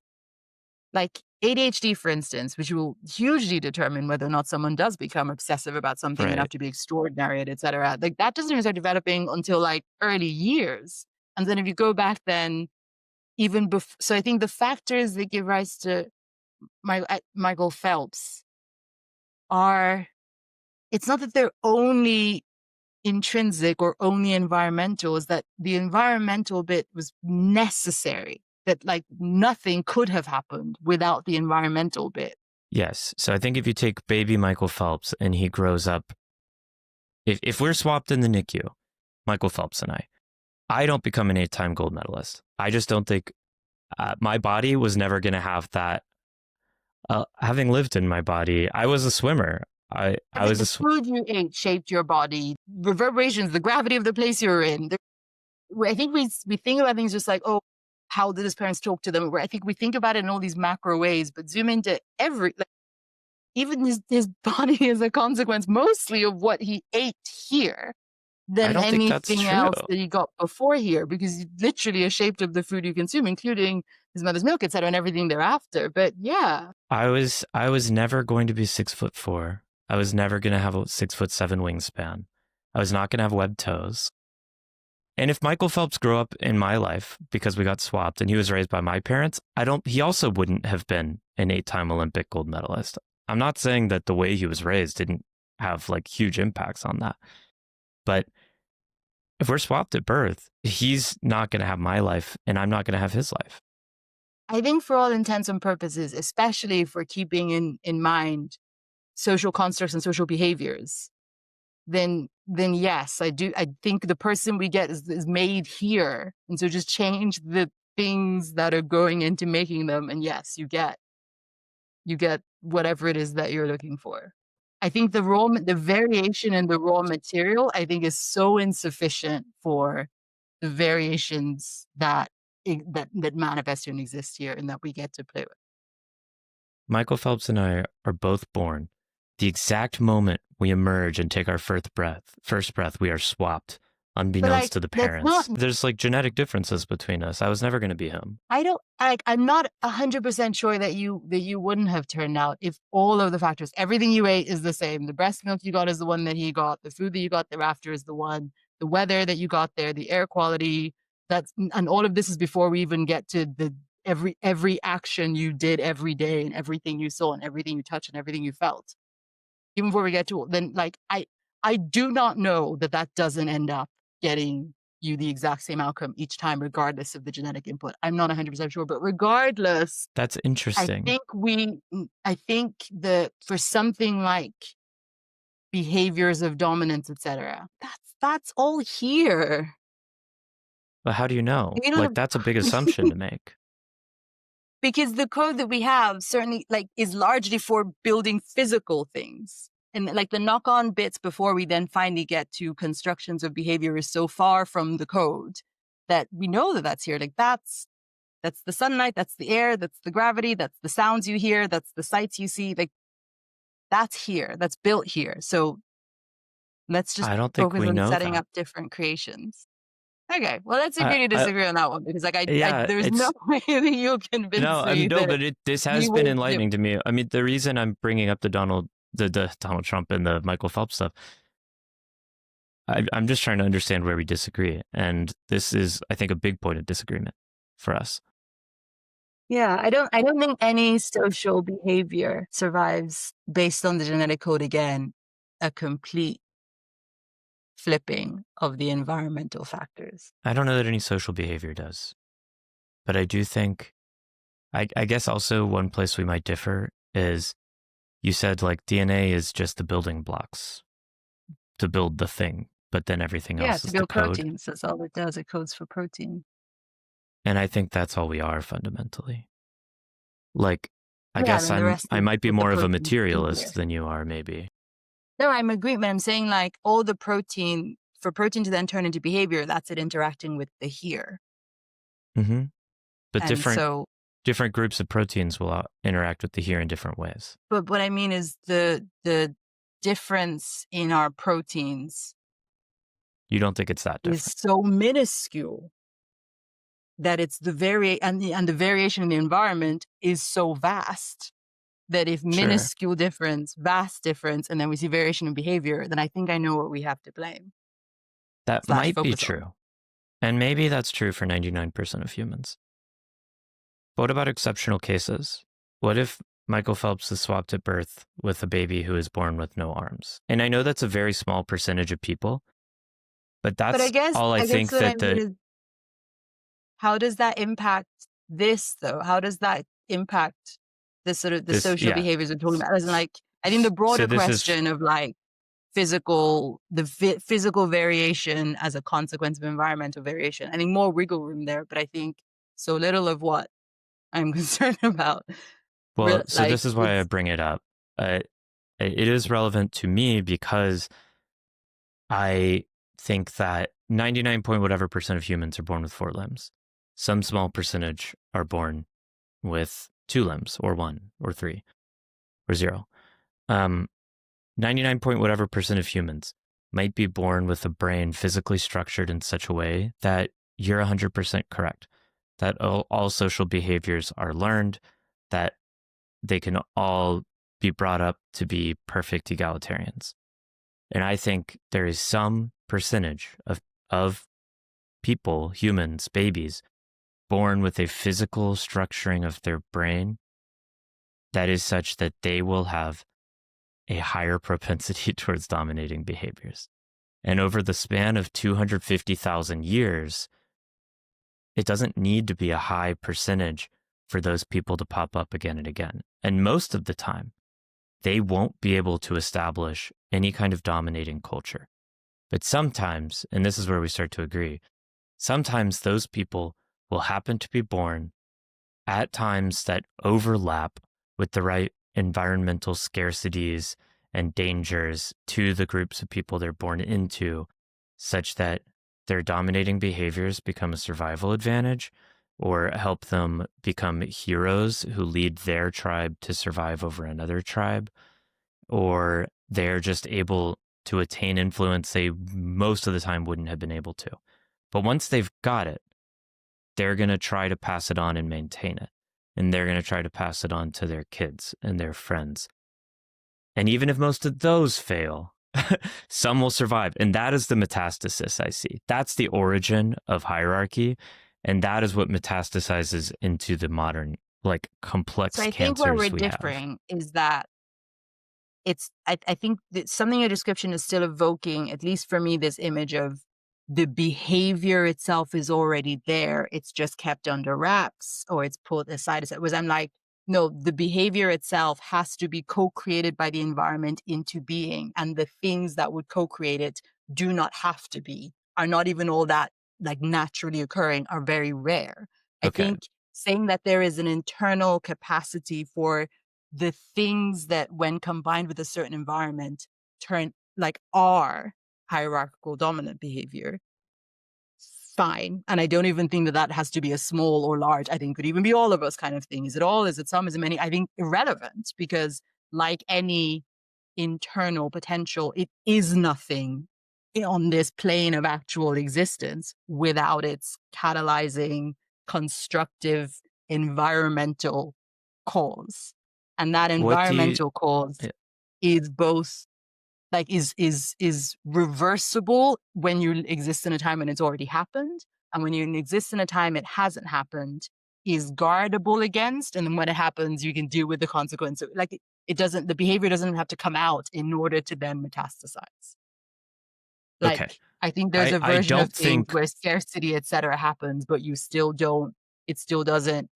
Speaker 1: Like ADHD, for instance, which will hugely determine whether or not someone does become obsessive about something enough
Speaker 2: Right.
Speaker 1: to be extraordinary, et cetera. Like that doesn't even start developing until like early years. And then if you go back then even before, so I think the factors that give rise to Michael Phelps are, it's not that they're only intrinsic or only environmental, is that the environmental bit was necessary, that like nothing could have happened without the environmental bit.
Speaker 2: Yes. So I think if you take baby Michael Phelps and he grows up, if we're swapped in the NICU, Michael Phelps and I don't become an 8-time gold medalist. I just don't think my body was never going to have that. Having lived in my body, I was a swimmer.
Speaker 1: I
Speaker 2: I
Speaker 1: think
Speaker 2: was
Speaker 1: the food you ate shaped your body, reverberations, the gravity of the place you're in. I think we think about things just like, oh, how did his parents talk to them? Where I think we think about it in all these macro ways, but zoom into like, even his body is a consequence mostly of what he ate here
Speaker 2: I
Speaker 1: than
Speaker 2: don't think that's
Speaker 1: anything
Speaker 2: true.
Speaker 1: else that he got before here, because he literally is shaped of the food you consume, including his mother's milk, etc., and everything thereafter. But yeah,
Speaker 2: I was never going to be 6'4". I was never going to have a 6'7" wingspan. I was not going to have webbed toes. And if Michael Phelps grew up in my life because we got swapped and he was raised by my parents, he also wouldn't have been an 8-time Olympic gold medalist. I'm not saying that the way he was raised didn't have like huge impacts on that. But if we're swapped at birth, he's not going to have my life and I'm not going to have his life.
Speaker 1: I think for all intents and purposes, especially if we're keeping in mind social constructs and social behaviors, then yes, I do. I think the person we get is made here, and so just change the things that are going into making them, and yes, you get whatever it is that you're looking for. I think the variation in the raw material, I think, is so insufficient for the variations that manifest and exist here and that we get to play with.
Speaker 2: Michael Phelps and I are both born. The exact moment we emerge and take our first breath, we are swapped, unbeknownst to the parents. There's like genetic differences between us. I was never going to be him.
Speaker 1: I'm not 100% sure that you wouldn't have turned out if all of the factors, everything you ate is the same. The breast milk you got is the one that he got. The food that you got thereafter is the one. The weather that you got there, the air quality, and all of this is before we even get to the every action you did every day and everything you saw and everything you touched and everything you felt. Even before we get to then, like, I do not know that doesn't end up getting you the exact same outcome each time, regardless of the genetic input. I'm not 100% sure, but regardless,
Speaker 2: that's interesting.
Speaker 1: I think that for something like behaviors of dominance, etc., that's all here.
Speaker 2: But how do you know? Like, that's a big assumption to make.
Speaker 1: Because the code that we have certainly is largely for building physical things. And like the knock-on bits before we then finally get to constructions of behavior is so far from the code that we know that that's here. Like that's the sunlight, that's the air, that's the gravity, that's the sounds you hear, that's the sights you see. Like that's here, that's built here. So let's just focus on setting up different creations. Okay, well, let's agree to disagree on that one because, there's no way that you convince me.
Speaker 2: But this has been enlightening to me. I mean, the reason I'm bringing up the Donald Trump and the Michael Phelps stuff, I'm just trying to understand where we disagree, and this is, I think, a big point of disagreement for us.
Speaker 1: Yeah, I don't think any social behavior survives based on the genetic code. Again, a complete flipping of the environmental factors.
Speaker 2: I don't know that any social behavior does, but I do think, I guess also one place we might differ is you said like DNA is just the building blocks to build the thing, but then everything else is the code.
Speaker 1: Proteins, that's all it does. It codes for protein.
Speaker 2: And I think that's all we are fundamentally. Like, I guess I might be more of a materialist than you are, maybe.
Speaker 1: No, I'm agreeing, but I'm saying like all the protein, for protein to then turn into behavior, that's it interacting with the here.
Speaker 2: Mm-hmm. But different groups of proteins will interact with the here in different ways.
Speaker 1: But what I mean is the difference in our proteins.
Speaker 2: You don't think it's that different?
Speaker 1: Is so minuscule that it's the variation in the environment is so vast. That if minuscule difference, vast difference, and then we see variation in behavior, then I think I know what we have to blame.
Speaker 2: That might be true. And maybe that's true for 99% of humans. But what about exceptional cases? What if Michael Phelps is swapped at birth with a baby who is born with no arms? And I know that's a very small percentage of people, but that's all I think that
Speaker 1: how does that impact this, though? How does that impact the sort of the social behaviors we're talking about? As in, like, I think the broader question of like physical variation as a consequence of environmental variation. I think more wiggle room there, but I think so little of what I'm concerned about.
Speaker 2: Well, so this is why I bring it up. It is relevant to me because I think that 99 point whatever percent of humans are born with 4 limbs. Some small percentage are born with 2 limbs, or 1, or 3, or 0. 99 point whatever percent of humans might be born with a brain physically structured in such a way that you're 100% correct, that all social behaviors are learned, that they can all be brought up to be perfect egalitarians. And I think there is some percentage of people, humans, babies, born with a physical structuring of their brain that is such that they will have a higher propensity towards dominating behaviors. And over the span of 250,000 years, it doesn't need to be a high percentage for those people to pop up again and again. And most of the time, they won't be able to establish any kind of dominating culture. But sometimes, and this is where we start to agree, sometimes those people will happen to be born at times that overlap with the right environmental scarcities and dangers to the groups of people they're born into, such that their dominating behaviors become a survival advantage or help them become heroes who lead their tribe to survive over another tribe, or they're just able to attain influence they most of the time wouldn't have been able to. But once they've got it, they're going to try to pass it on and maintain it. And they're going to try to pass it on to their kids and their friends. And even if most of those fail, some will survive. And that is the metastasis I see. That's the origin of hierarchy. And that is what metastasizes into the modern, like, complex
Speaker 1: So I think where we're
Speaker 2: cancers we have.
Speaker 1: differing is that I think that something in your description is still evoking, at least for me, this image of the behavior itself is already there. It's just kept under wraps or it's pulled aside. Whereas I'm like, no, the behavior itself has to be co-created by the environment into being. And the things that would co-create it do not have to be, are not even all that like naturally occurring, are very rare. I
Speaker 2: Okay.
Speaker 1: think saying that there is an internal capacity for the things that when combined with a certain environment turn like are hierarchical dominant behavior, fine. And I don't even think that that has to be a small or large. I think it could even be all of us kind of thing. Is it all? Is it some? Is it many? I think irrelevant, because like any internal potential, it is nothing on this plane of actual existence without its catalyzing constructive environmental cause. And that
Speaker 2: What do you,
Speaker 1: environmental cause
Speaker 2: yeah,
Speaker 1: is both like is reversible when you exist in a time when it's already happened, and when you exist in a time it hasn't happened, is guardable against, and then when it happens you can deal with the consequence. Like it doesn't, the behavior doesn't have to come out in order to then metastasize. Like
Speaker 2: okay.
Speaker 1: I think there's a
Speaker 2: I
Speaker 1: version of
Speaker 2: don't
Speaker 1: things
Speaker 2: think,
Speaker 1: where scarcity etc happens, but you still don't, it still doesn't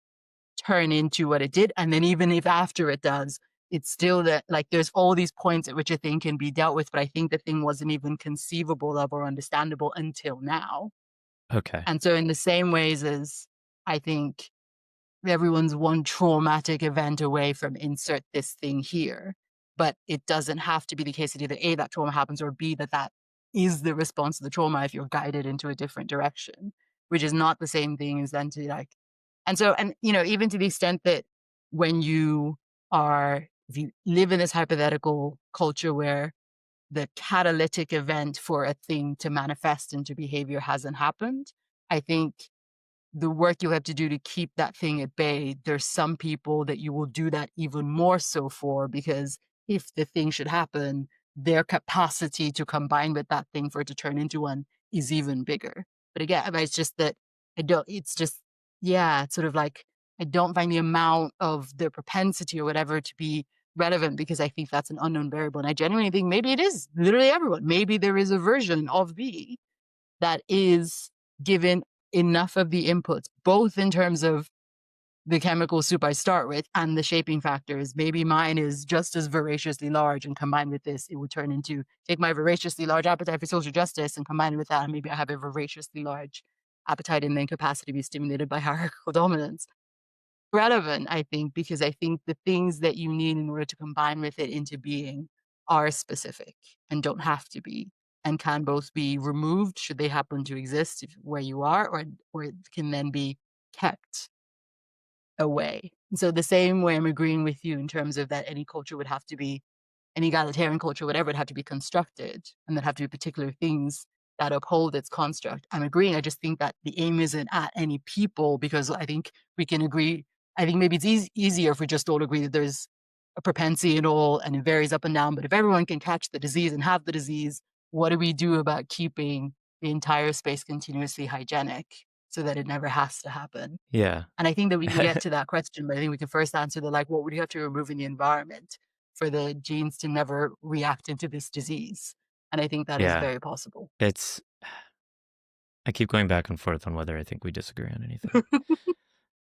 Speaker 1: turn into what it did. And then even if after it does, it's still that like there's all these points at which a thing can be dealt with, but I think the thing wasn't even conceivable of or understandable until now.
Speaker 2: okay.
Speaker 1: And so in the same ways as I think everyone's one traumatic event away from insert this thing here, but it doesn't have to be the case that either A, that trauma happens, or B, that that is the response to the trauma if you're guided into a different direction, which is not the same thing as then to like, and so, and you know, even to the extent that when you are, if you live in this hypothetical culture where the catalytic event for a thing to manifest into behavior hasn't happened, I think the work you have to do to keep that thing at bay, there's some people that you will do that even more so for, because if the thing should happen, their capacity to combine with that thing for it to turn into one is even bigger. But again, it's just that I don't, it's just, yeah, it's sort of like, I don't find the amount of the propensity or whatever to be relevant, because I think that's an unknown variable. And I genuinely think maybe it is literally everyone. Maybe there is a version of me that is given enough of the inputs, both in terms of the chemical soup I start with and the shaping factors. Maybe mine is just as voraciously large, and combined with this, it would turn into, take my voraciously large appetite for social justice and combine it with that, and maybe I have a voraciously large appetite and then capacity to be stimulated by hierarchical dominance. Relevant, I think, because I think the things that you need in order to combine with it into being are specific and don't have to be, and can both be removed should they happen to exist where you are, or it can then be kept away. And so the same way I'm agreeing with you in terms of that any culture would have to be, an egalitarian culture, whatever, would have to be constructed, and there have to be particular things that uphold its construct. I'm agreeing. I just think that the aim isn't at any people, because I think we can agree. I think maybe it's easier if we just all agree that there's a propensity in all and it varies up and down. But if everyone can catch the disease and have the disease, what do we do about keeping the entire space continuously hygienic so that it never has to happen?
Speaker 2: Yeah.
Speaker 1: And I think that we can get to that question, but I think we can first answer the like, what would you have to remove in the environment for the genes to never react into this disease? And I think that is
Speaker 2: Yeah.
Speaker 1: very possible.
Speaker 2: It's, I keep going back and forth on whether I think we disagree on anything.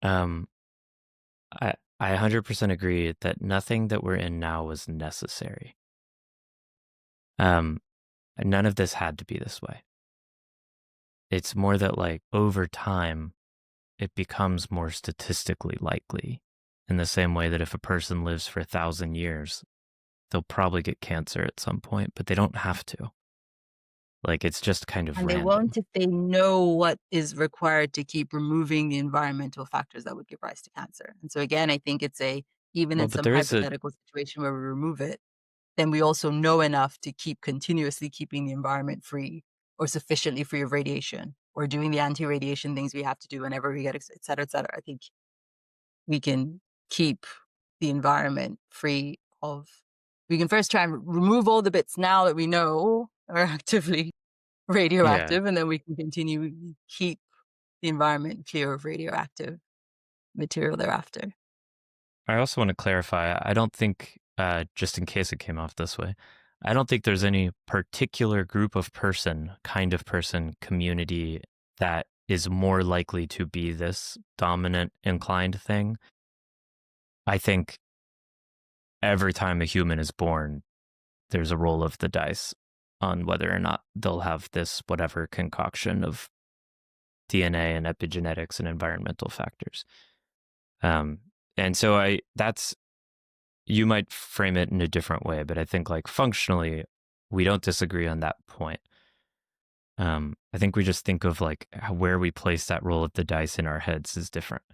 Speaker 2: Um, I 100% agree that nothing that we're in now was necessary. None of this had to be this way. It's more that, like, over time, it becomes more statistically likely, in the same way that if a person lives for 1,000 years, they'll probably get cancer at some point, but they don't have to. Like, it's just kind of
Speaker 1: And they
Speaker 2: random.
Speaker 1: won't if they know what is required to keep removing the environmental factors that would give rise to cancer. And so again, I think it's even
Speaker 2: Well,
Speaker 1: in
Speaker 2: but
Speaker 1: some
Speaker 2: there is a
Speaker 1: hypothetical situation where we remove it, then we also know enough to keep continuously keeping the environment free or sufficiently free of radiation or doing the anti-radiation things we have to do whenever we get, et cetera, et cetera. I think we can keep the environment free of, we can first try and remove all the bits now that we know are actively
Speaker 2: yeah.
Speaker 1: radioactive, and then we can continue keep the environment clear of radioactive material thereafter.
Speaker 2: I also want to clarify, I don't think, just in case it came off this way, I don't think there's any particular group of person, kind of person, community that is more likely to be this dominant inclined thing. I think every time a human is born, there's a roll of the dice on whether or not they'll have this whatever concoction of DNA and epigenetics and environmental factors. Um, and so that's, you might frame it in a different way, but I think like functionally, we don't disagree on that point. I think we just think of like where we place that roll of the dice in our heads is different.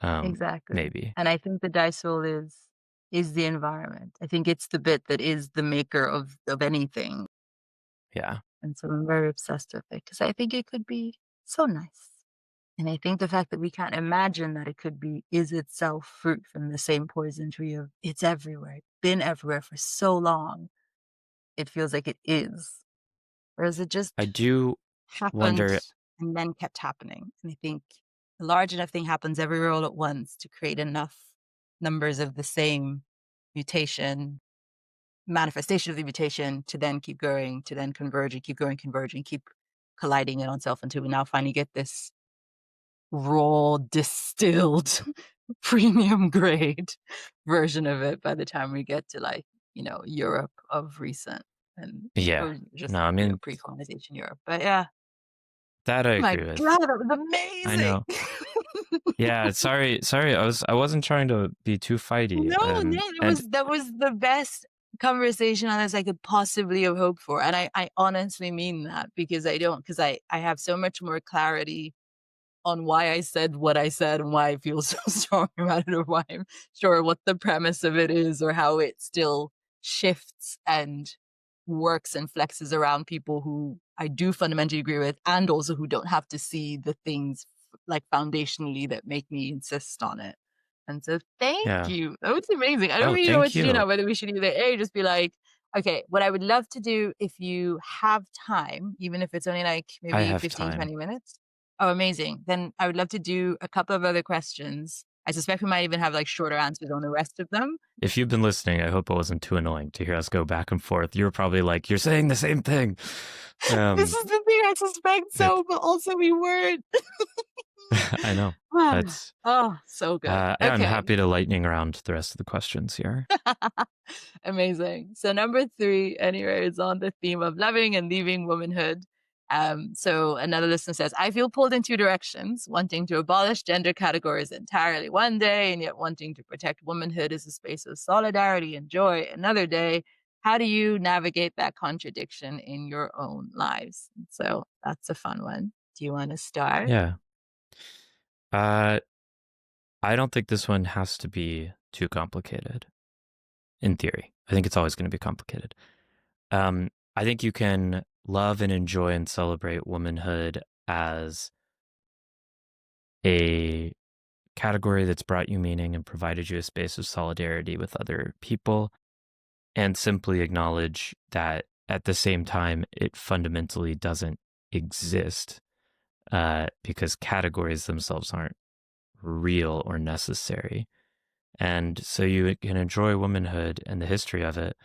Speaker 1: Exactly.
Speaker 2: Maybe.
Speaker 1: And I think the dice roll is the environment. I think it's the bit that is the maker of anything.
Speaker 2: Yeah.
Speaker 1: And so I'm very obsessed with it because I think it could be so nice. And I think the fact that we can't imagine that it could be is itself fruit from the same poison tree of it's everywhere, it's been everywhere for so long. It feels like it is. Whereas it just
Speaker 2: I do
Speaker 1: happened
Speaker 2: wonder,
Speaker 1: and then kept happening. And I think a large enough thing happens everywhere all at once to create enough numbers of the same mutation, manifestation of the mutation to then keep going, to then converge and keep going, converge and keep colliding in on self until we now finally get this raw, distilled, premium grade version of it by the time we get to like, Europe of recent and
Speaker 2: yeah.
Speaker 1: or just,
Speaker 2: No, I mean,
Speaker 1: pre-colonization Europe. But yeah.
Speaker 2: that I
Speaker 1: Oh my
Speaker 2: agree with.
Speaker 1: god, that was
Speaker 2: I
Speaker 1: amazing.
Speaker 2: know. Yeah, sorry. I wasn't trying to be too fighty.
Speaker 1: No, no,
Speaker 2: And
Speaker 1: that was the best conversation on this I could possibly have hoped for. And I honestly mean that because I have so much more clarity on why I said what I said and why I feel so strong about it, or why I'm sure what the premise of it is, or how it still shifts and works and flexes around people who I do fundamentally agree with, and also who don't have to see the things like foundationally that make me insist on it. And so thank
Speaker 2: yeah.
Speaker 1: you. That was amazing. I don't
Speaker 2: Oh,
Speaker 1: really know what
Speaker 2: thank
Speaker 1: to do
Speaker 2: you.
Speaker 1: now, whether we should either A, just be like, okay, what I would love to do if you have time, even if it's only like
Speaker 2: I
Speaker 1: maybe
Speaker 2: have
Speaker 1: 15,
Speaker 2: time.
Speaker 1: 20 minutes. Oh, amazing. Then I would love to do a couple of other questions. I suspect we might even have like shorter answers on the rest of them.
Speaker 2: If you've been listening, I hope it wasn't too annoying to hear us go back and forth. You were probably like, "You're saying the same thing."
Speaker 1: This is the thing, I suspect
Speaker 2: It,
Speaker 1: so, but also we weren't.
Speaker 2: I know.
Speaker 1: Ah,
Speaker 2: That's.
Speaker 1: oh, so good.
Speaker 2: Yeah, I'm
Speaker 1: Okay.
Speaker 2: happy to lightning around the rest of the questions here.
Speaker 1: Amazing. So number 3, anyway, is on the theme of loving and leaving womanhood. So another listener says, I feel pulled in two directions, wanting to abolish gender categories entirely one day, and yet wanting to protect womanhood as a space of solidarity and joy another day. How do you navigate that contradiction in your own lives? So that's a fun one. Do you want to start?
Speaker 2: Yeah. Uh, I don't think this one has to be too complicated. In theory, I think it's always going to be complicated. I think you can love and enjoy and celebrate womanhood as a category that's brought you meaning and provided you a space of solidarity with other people, and simply acknowledge that at the same time, it fundamentally doesn't exist because categories themselves aren't real or necessary. And so you can enjoy womanhood and the history of it.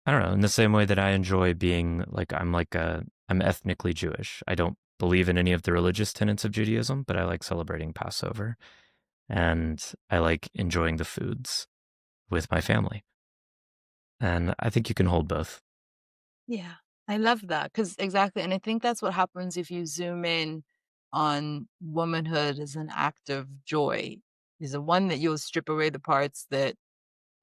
Speaker 2: I don't know, in the same way that I enjoy being I'm ethnically Jewish. I don't believe in any of the religious tenets of Judaism, but I like celebrating Passover and I like enjoying the foods with my family. And I think you can hold both.
Speaker 1: Yeah, I love that because exactly. And I think that's what happens if you zoom in. on womanhood as an act of joy is the one that you'll strip away the parts that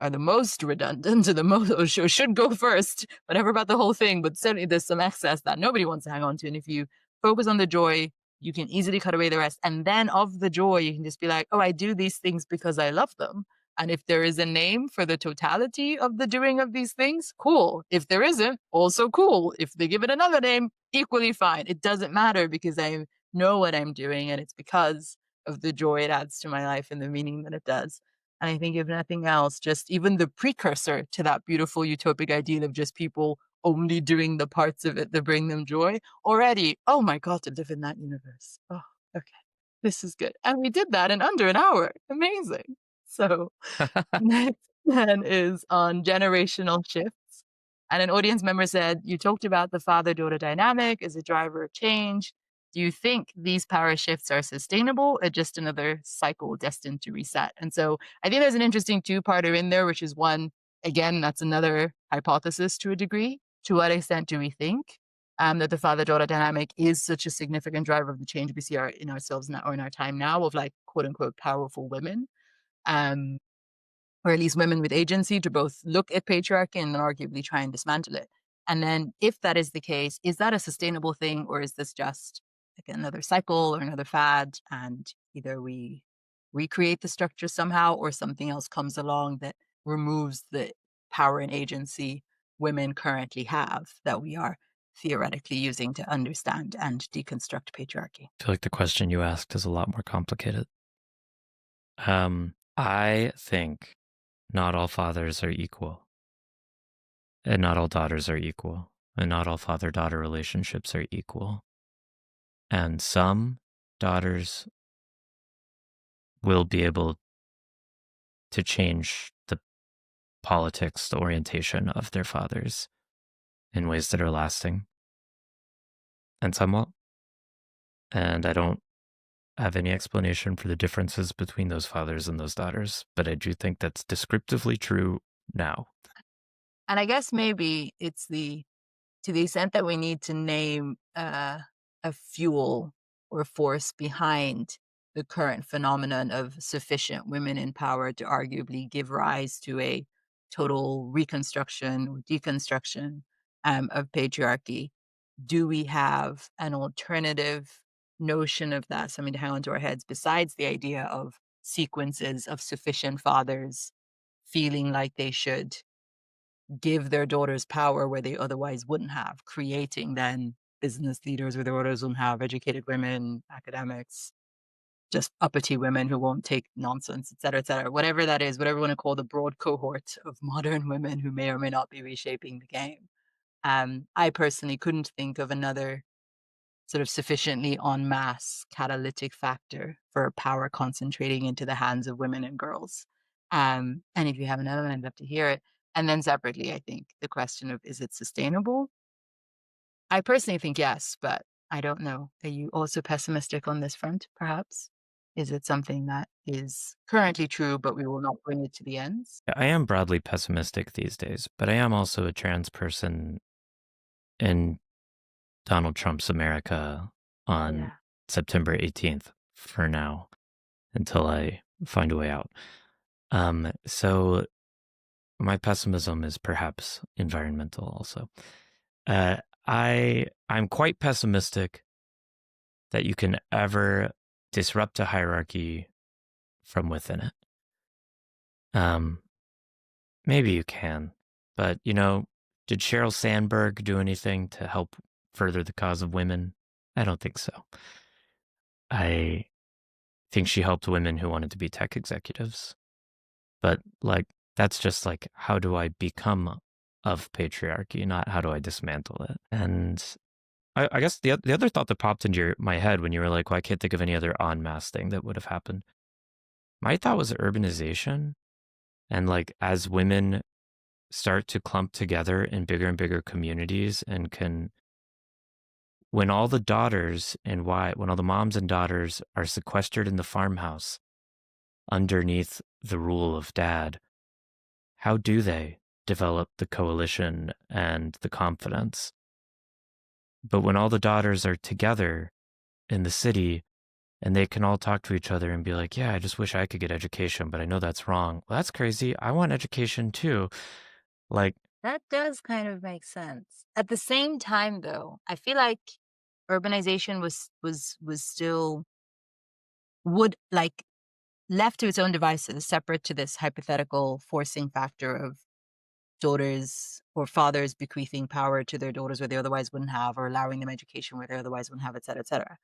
Speaker 1: are the most redundant, or the most, or should go first, whatever about the whole thing. But certainly there's some excess that nobody wants to hang on to. And if you focus on the joy, you can easily cut away the rest. And then of the joy, you can just be like, oh, I do these things because I love them. And if there is a name for the totality of the doing of these things, cool. If there isn't, also cool. If they give it another name, equally fine. It doesn't matter because I know what I'm doing and it's because of the joy it adds to my life and the meaning that it does. And I think if nothing else, just even the precursor to that beautiful utopic ideal of just people only doing the parts of it that bring them joy already, oh my God, to live in that universe. Oh, okay. This is good. And we did that in under an hour. Amazing. So next then is on generational shifts. And an audience member said, you talked about the father-daughter dynamic as a driver of change. Do you think these power shifts are sustainable or just another cycle destined to reset? And so I think there's an interesting two-parter in there, which is one, again, that's another hypothesis to a degree. To what extent do we think that the father-daughter dynamic is such a significant driver of the change we see in ourselves now, or in our time now, of like quote unquote powerful women? Um, or at least women with agency, to both look at patriarchy and then arguably try and dismantle it. And then if that is the case, is that a sustainable thing, or is this just like another cycle or another fad, and either we recreate the structure somehow or something else comes along that removes the power and agency women currently have that we are theoretically using to understand and deconstruct patriarchy?
Speaker 2: I feel like the question you asked is a lot more complicated. I think not all fathers are equal, and not all daughters are equal, and not all father-daughter relationships are equal. And some daughters will be able to change the politics, the orientation of their fathers in ways that are lasting, and some won't. And I don't have any explanation for the differences between those fathers and those daughters, but I do think that's descriptively true now.
Speaker 1: And I guess maybe it's to the extent that we need to name a fuel or force behind the current phenomenon of sufficient women in power to arguably give rise to a total reconstruction or deconstruction of patriarchy. Do we have an alternative notion of that, something to hang onto our heads, besides the idea of sequences of sufficient fathers feeling like they should give their daughters power where they otherwise wouldn't have, creating then business leaders where their daughters wouldn't have, educated women, academics, just uppity women who won't take nonsense, et cetera, whatever that is, whatever you want to call the broad cohort of modern women who may or may not be reshaping the game. I personally couldn't think of another sort of sufficiently en masse catalytic factor for power concentrating into the hands of women and girls. And if you have another one, I'd love to hear it. And then separately, I think the question of, is it sustainable? I personally think yes, but I don't know. Are you also pessimistic on this front, perhaps? Is it something that is currently true, but we will not bring it to the ends?
Speaker 2: I am broadly pessimistic these days, but I am also a trans person in Donald Trump's America on
Speaker 1: Yeah.
Speaker 2: September 18th for now, until I find a way out. So my pessimism is perhaps environmental also. I'm quite pessimistic that you can ever disrupt a hierarchy from within it. Maybe you can, but did Sheryl Sandberg do anything to help further the cause of women? I don't think so. I think she helped women who wanted to be tech executives, but that's just how do I become of patriarchy, not how do I dismantle it? And I guess the other thought that popped into my head when you were like, well, I can't think of any other en masse thing that would have happened. My thought was urbanization. And as women start to clump together in bigger and bigger communities when all the daughters when all the moms and daughters are sequestered in the farmhouse underneath the rule of dad, how do they develop the coalition and the confidence? But when all the daughters are together in the city, and they can all talk to each other and be like, yeah, I just wish I could get education, but I know that's wrong. Well, that's crazy. I want education too. Like,
Speaker 1: That does kind of make sense. At the same time, though, I feel like urbanization was still would like left to its own devices, separate to this hypothetical forcing factor of daughters or fathers bequeathing power to their daughters where they otherwise wouldn't have, or allowing them education where they otherwise wouldn't have, et cetera, et cetera.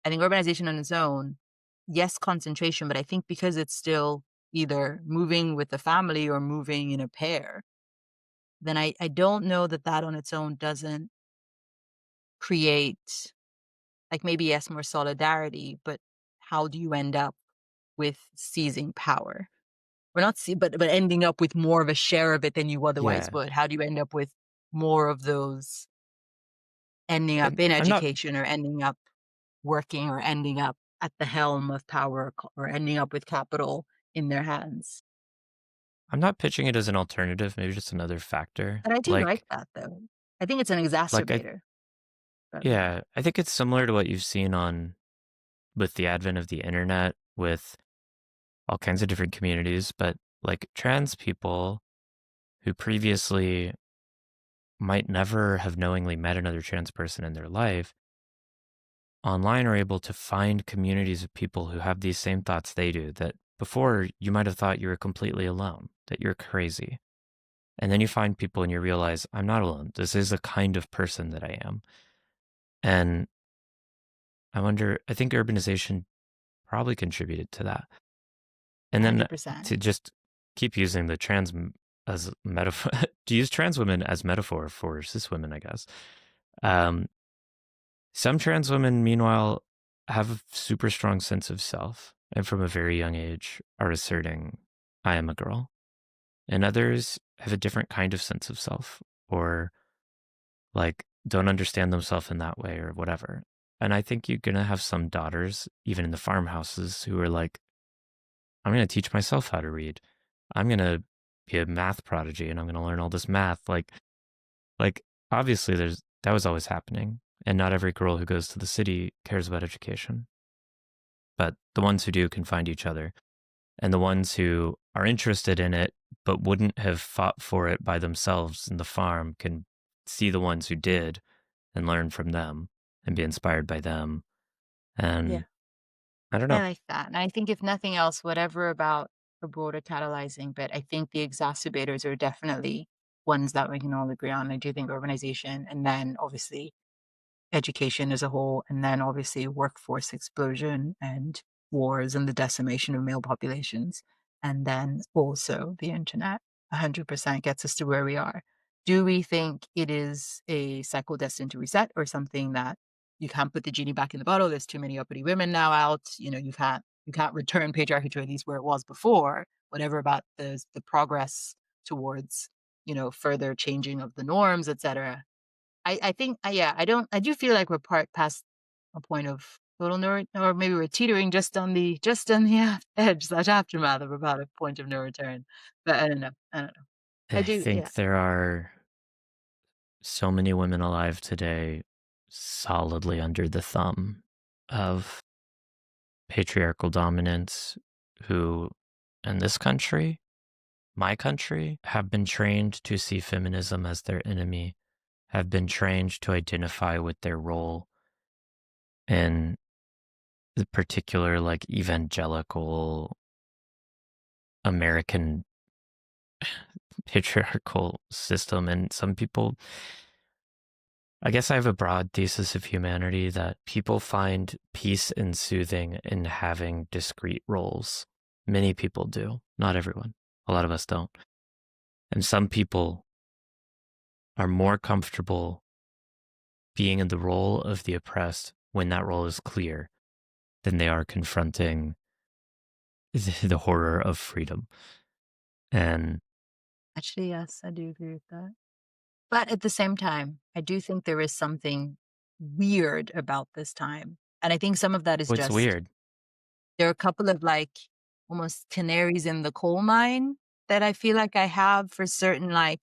Speaker 1: I think urbanization on its own, yes, concentration, but I think because it's still either moving with the family or moving in a pair, then I don't know that that on its own doesn't create, like, maybe yes, more solidarity, but how do you end up with seizing power? Or not see, but ending up with more of a share of it than you otherwise
Speaker 2: yeah.
Speaker 1: would. How do you end up with more of those ending up
Speaker 2: And
Speaker 1: in
Speaker 2: I'm not
Speaker 1: education or ending up working or ending up at the helm of power or ending up with capital in their hands?
Speaker 2: I'm not pitching it as an alternative, maybe just another factor.
Speaker 1: And I do like that though. I think it's an
Speaker 2: I
Speaker 1: exacerbator. But
Speaker 2: yeah, I think it's similar to what you've seen on with the advent of the internet with all kinds of different communities, but like trans people who previously might never have knowingly met another trans person in their life, online are able to find communities of people who have these same thoughts they do, that before you might have thought you were completely alone, that you're crazy. And then you find people and you realize, I'm not alone. This is a kind of person that I am. And I think urbanization probably contributed to that. And then
Speaker 1: 100%.
Speaker 2: to just keep using the as metaphor, to use trans women as metaphor for cis women, I guess. Um, some trans women, meanwhile, have a super strong sense of self and from a very young age are asserting, I am a girl. And others have a different kind of sense of self or like don't understand themselves in that way or whatever. And I think you're going to have some daughters, even in the farmhouses, who are like, I'm going to teach myself how to read. I'm going to be a math prodigy and I'm going to learn all this math. Like obviously that was always happening. And not every girl who goes to the city cares about education. But the ones who do can find each other. And the ones who are interested in it, but wouldn't have fought for it by themselves in the farm can see the ones who did and learn from them and be inspired by them.
Speaker 1: Yeah.
Speaker 2: And I don't
Speaker 1: I
Speaker 2: know.
Speaker 1: like that. And I think if nothing else, whatever about a broader catalyzing, but I think the exacerbators are definitely ones that we can all agree on. I do think urbanization and then obviously education as a whole, and then obviously workforce explosion and wars and the decimation of male populations, and then also the internet 100% gets us to where we are. Do we think it is a cycle destined to reset or something that you can't put the genie back in the bottle? There's too many uppity women now out. You can't return patriarchy to at least where it was before. Whatever about the progress towards further changing of the norms, etc. I think, yeah, I do feel like we're past a point of total no, or maybe we're teetering just on the edge slash aftermath of about a point of no return. But I don't know. I don't know. I
Speaker 2: I
Speaker 1: do, yeah.
Speaker 2: think there are so many women alive today solidly under the thumb of patriarchal dominance who, in this country, my country, have been trained to see feminism as their enemy, have been trained to identify with their role in the particular, like, evangelical American patriarchal system. And some people, I guess I have a broad thesis of humanity that people find peace and soothing in having discrete roles. Many people do, not everyone. A lot of us don't. And some people are more comfortable being in the role of the oppressed when that role is clear than they are confronting the horror of freedom. And
Speaker 1: Actually, yes, I do agree with that. But at the same time, I do think there is something weird about this time. And I think some of that is
Speaker 2: what's
Speaker 1: just
Speaker 2: weird,
Speaker 1: there are a couple of like almost canaries in the coal mine that I feel like I have for certain like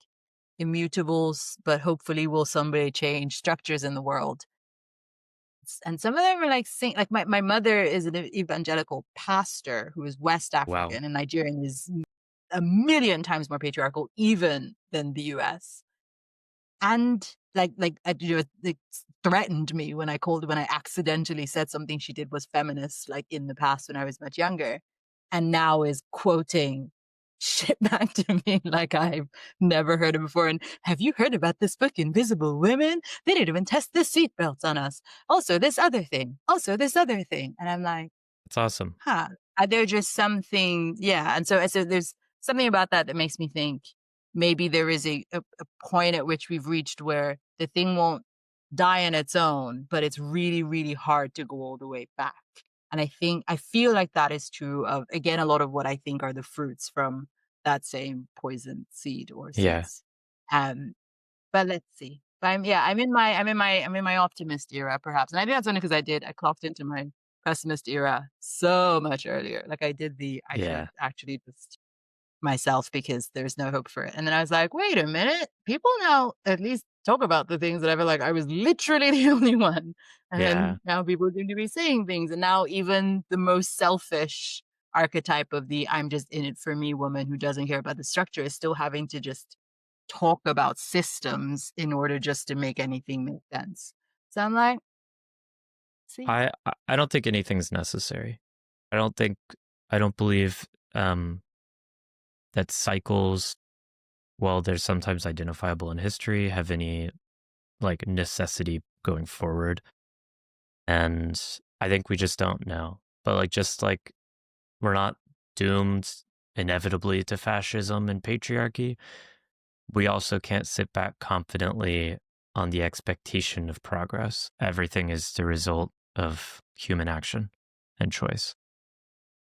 Speaker 1: immutables, but hopefully will someday change structures in the world And some of them are like like my mother is an evangelical pastor who is West
Speaker 2: Wow.
Speaker 1: African, and Nigerian is a million times more patriarchal even than the US. And it threatened me when I accidentally said something she did was feminist, like in the past when I was much younger, and now is quoting shit back to me like I've never heard it before. And have you heard about this book, Invisible Women? They didn't even test the seatbelts on us. Also, this other thing. Also, this other thing. And I'm like,
Speaker 2: It's awesome.
Speaker 1: huh. Are there just something? Yeah. And so there's something about that that makes me think maybe there is a point at which we've reached where the thing won't die on its own, but it's really, really hard to go all the way back. And I feel like that is true of, again, a lot of what I think are the fruits from that same poison seed or
Speaker 2: Yeah.
Speaker 1: seeds. Um, but let's see. But I'm in my optimist era, perhaps. And I think that's only because I clocked into my pessimist era so much earlier. Like I should
Speaker 2: Yeah.
Speaker 1: actually just myself because there's no hope for it. And then I was like, wait a minute, people now at least talk about the things that I feel like I was literally the only one. And
Speaker 2: Yeah.
Speaker 1: then now people seem to be saying things. And now even the most selfish archetype of the I'm just in it for me woman who doesn't care about the structure is still having to just talk about systems in order just to make anything make sense. So I'm like, see,
Speaker 2: I don't think anything's necessary. I don't think I don't believe that cycles, while they're sometimes identifiable in history, have any like necessity going forward. And I think we just don't know. But like just like we're not doomed inevitably to fascism and patriarchy, we also can't sit back confidently on the expectation of progress. Everything is the result of human action and choice.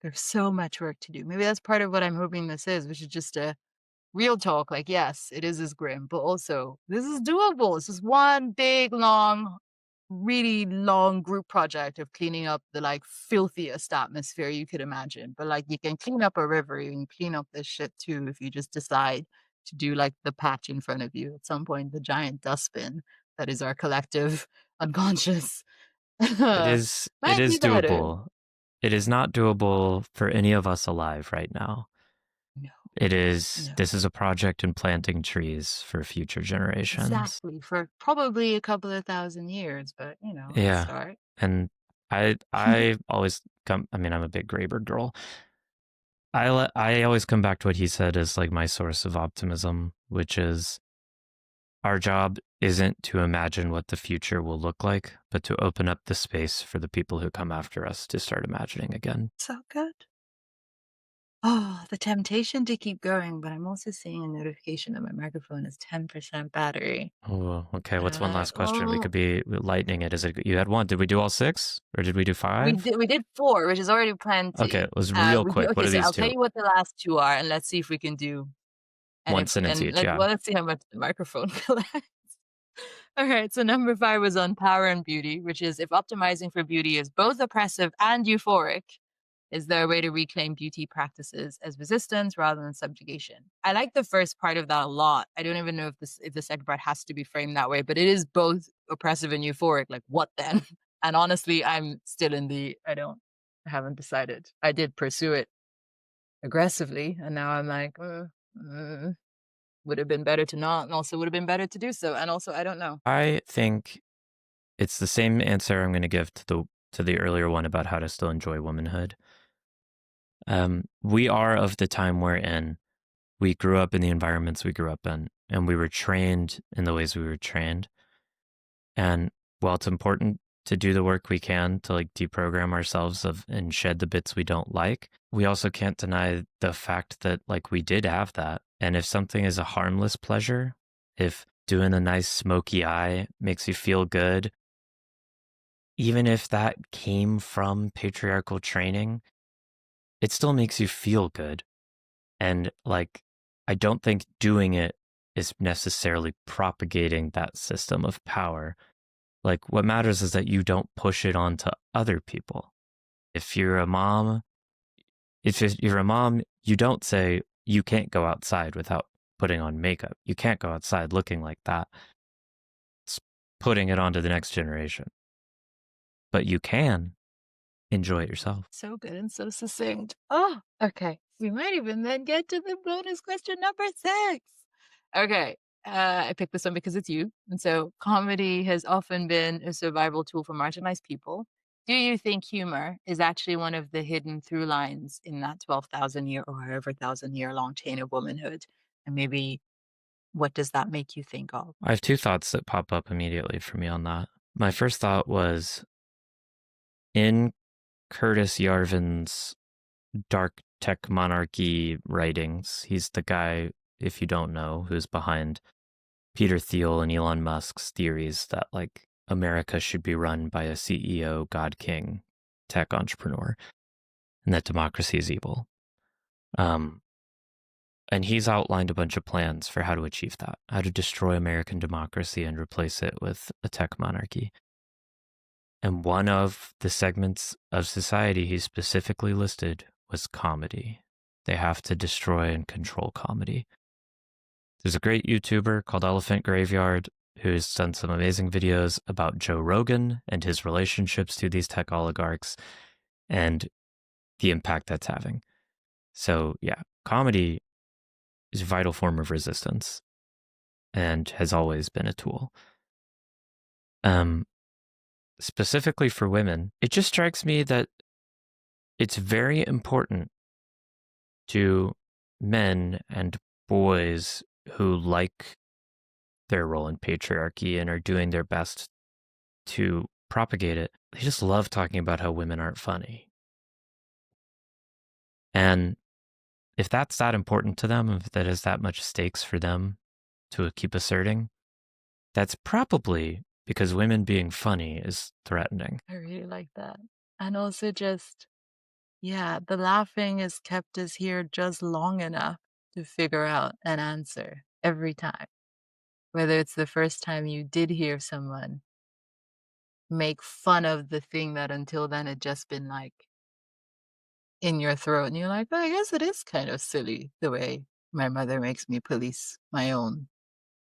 Speaker 1: there's so much work to do. Maybe that's part of what I'm hoping this is, which is just a real talk. Like, yes, it is as grim, but also this is doable. It's just one big, long, really long group project of cleaning up the like filthiest atmosphere you could imagine. But like, you can clean up a river, you can clean up this shit too if you just decide to do like the patch in front of you at some point, the giant dustbin that is our collective unconscious. Might
Speaker 2: It
Speaker 1: be
Speaker 2: is
Speaker 1: better.
Speaker 2: doable. It is not doable for any of us alive right now.
Speaker 1: No,
Speaker 2: This
Speaker 1: no.
Speaker 2: is a project in planting trees for future generations.
Speaker 1: Exactly. For probably a couple of thousand years, but a
Speaker 2: Yeah.
Speaker 1: start.
Speaker 2: And I always come, I mean, I'm a big Graeber girl. I always come back to what he said as like my source of optimism, which is our job isn't to imagine what the future will look like, but to open up the space for the people who come after us to start imagining again.
Speaker 1: So good. Oh, the temptation to keep going, but I'm also seeing a notification that my microphone is 10% battery.
Speaker 2: Oh, okay.
Speaker 1: And
Speaker 2: What's
Speaker 1: I'm
Speaker 2: one
Speaker 1: like,
Speaker 2: last question? We
Speaker 1: oh,
Speaker 2: could be lightening it. Is it you had one? Did we do all six or did we do five?
Speaker 1: we did four, which is already
Speaker 2: Okay,
Speaker 1: plenty.
Speaker 2: let's real
Speaker 1: We do
Speaker 2: quick. What
Speaker 1: okay.
Speaker 2: are
Speaker 1: So
Speaker 2: these
Speaker 1: I'll tell
Speaker 2: two?
Speaker 1: you what the last two are, and let's see if we can do.
Speaker 2: One sentence each. Yeah.
Speaker 1: Let's see how much the microphone collects. All right. So number 5 was on power and beauty, which is if optimizing for beauty is both oppressive and euphoric, is there a way to reclaim beauty practices as resistance rather than subjugation? I like the first part of that a lot. I don't even know if the second part has to be framed that way, but it is both oppressive and euphoric. Like what then? And honestly, I'm still in the I haven't decided. I did pursue it aggressively, and now I'm like, would have been better to not, and also would have been better to do so. And also, I don't know.
Speaker 2: I think it's the same answer I'm going to give to the earlier one about how to still enjoy womanhood. We are of the time we're in. We grew up in the environments we grew up in, and we were trained in the ways we were trained. And while it's important to do the work we can to like deprogram ourselves of and shed the bits we don't like, we also can't deny the fact that like we did have that. And if something is a harmless pleasure, if doing a nice smoky eye makes you feel good, even if that came from patriarchal training, it still makes you feel good. And like, I don't think doing it is necessarily propagating that system of power. Like, what matters is that you don't push it onto other people. If you're a mom, if you're a mom, you don't say you can't go outside without putting on makeup. You can't go outside looking like that. It's putting it onto the next generation. but you can enjoy it yourself.
Speaker 1: So good and so succinct. Oh, okay. We might even then get to the bonus question number 6. Okay. I picked this one because it's you. And so comedy has often been a survival tool for marginalized people. Do you think humor is actually one of the hidden through lines in that 12,000 year or however thousand year long chain of womanhood? And maybe what does that make you think of?
Speaker 2: I have 2 thoughts that pop up immediately for me on that. My first thought was in Curtis Yarvin's Dark Tech Monarchy writings. He's the guy, if you don't know, who's behind Peter Thiel and Elon Musk's theories that like America should be run by a CEO, God King, tech entrepreneur, and that democracy is evil. And he's outlined a bunch of plans for how to achieve that, how to destroy American democracy and replace it with a tech monarchy. And one of the segments of society he specifically listed was comedy. They have to destroy and control comedy. There's a great YouTuber called Elephant Graveyard who's done some amazing videos about Joe Rogan and his relationships to these tech oligarchs and the impact that's having. So yeah, comedy is a vital form of resistance and has always been a tool. Specifically for women, it just strikes me that it's very important to men and boys who like their role in patriarchy and are doing their best to propagate it. They just love talking about how women aren't funny. And if that's that important to them, if that is that much stakes for them to keep asserting, that's probably because women being funny is threatening.
Speaker 1: I really like that. And also just, yeah, the laughing has kept us here just long enough to figure out an answer every time. Whether it's the first time you did hear someone make fun of the thing that until then had just been like in your throat, and you're like, "Oh, I guess it is kind of silly the way my mother makes me police my own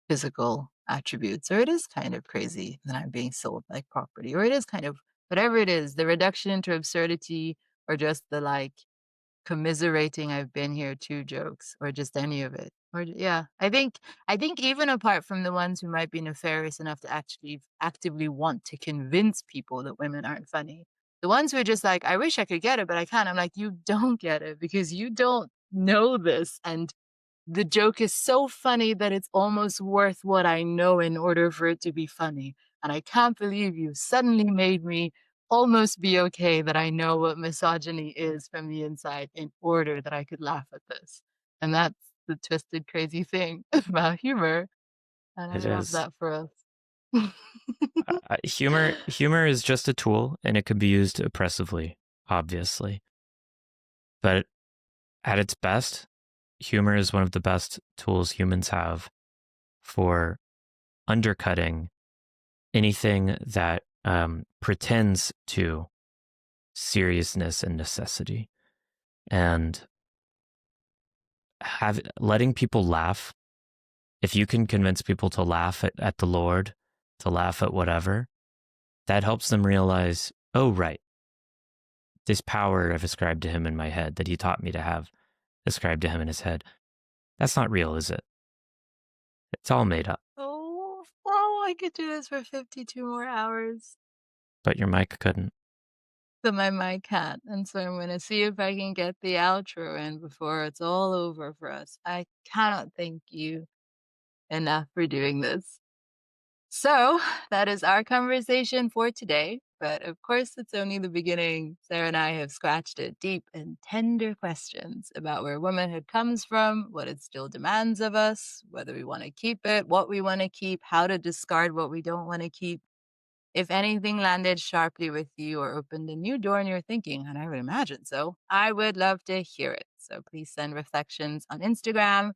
Speaker 1: physical attributes, or it is kind of crazy that I'm being sold like property, or it is kind of whatever it is, the reduction into absurdity, or just the like commiserating I've been here 2 jokes, or just any of it. Or yeah, I think even apart from the ones who might be nefarious enough to actually actively want to convince people that women aren't funny, the ones who are just like, "I wish I could get it, but I can't." I'm like, "You don't get it because you don't know this, and the joke is so funny that it's almost worth what I know in order for it to be funny. And I can't believe you suddenly made me almost be okay that I know what misogyny is from the inside in order that I could laugh at this." And that's the twisted, crazy thing about humor. And I
Speaker 2: It
Speaker 1: love
Speaker 2: is.
Speaker 1: that for us.
Speaker 2: Humor is just a tool and it can be used oppressively, obviously. But at its best, humor is one of the best tools humans have for undercutting anything that pretends to seriousness and necessity. And letting people laugh, if you can convince people to laugh at the Lord, to laugh at whatever, that helps them realize, oh, right, this power I've ascribed to him in my head that he taught me to have ascribed to him in his head, that's not real, is it? It's all made up.
Speaker 1: Oh, I could do this for 52 more hours.
Speaker 2: But your mic couldn't.
Speaker 1: But my mic can't. And so I'm going to see if I can get the outro in before it's all over for us. I cannot thank you enough for doing this. So that is our conversation for today. But of course, it's only the beginning. Sarah and I have scratched at deep and tender questions about where womanhood comes from, what it still demands of us, whether we want to keep it, what we want to keep, how to discard what we don't want to keep. If anything landed sharply with you or opened a new door in your thinking, and I would imagine so, I would love to hear it. So please send reflections on Instagram,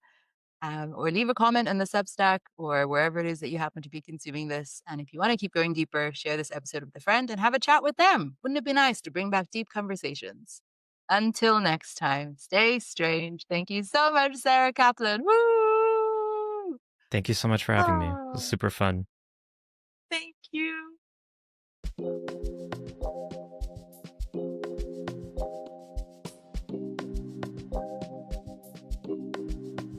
Speaker 1: or leave a comment on the Substack or wherever it is that you happen to be consuming this. And if you want to keep going deeper, share this episode with a friend and have a chat with them. Wouldn't it be nice to bring back deep conversations? Until next time, stay strange. Thank you so much, Sara Caplan. Woo!
Speaker 2: Thank you so much for having me. It was
Speaker 1: Oh,
Speaker 2: super fun.
Speaker 1: thank you.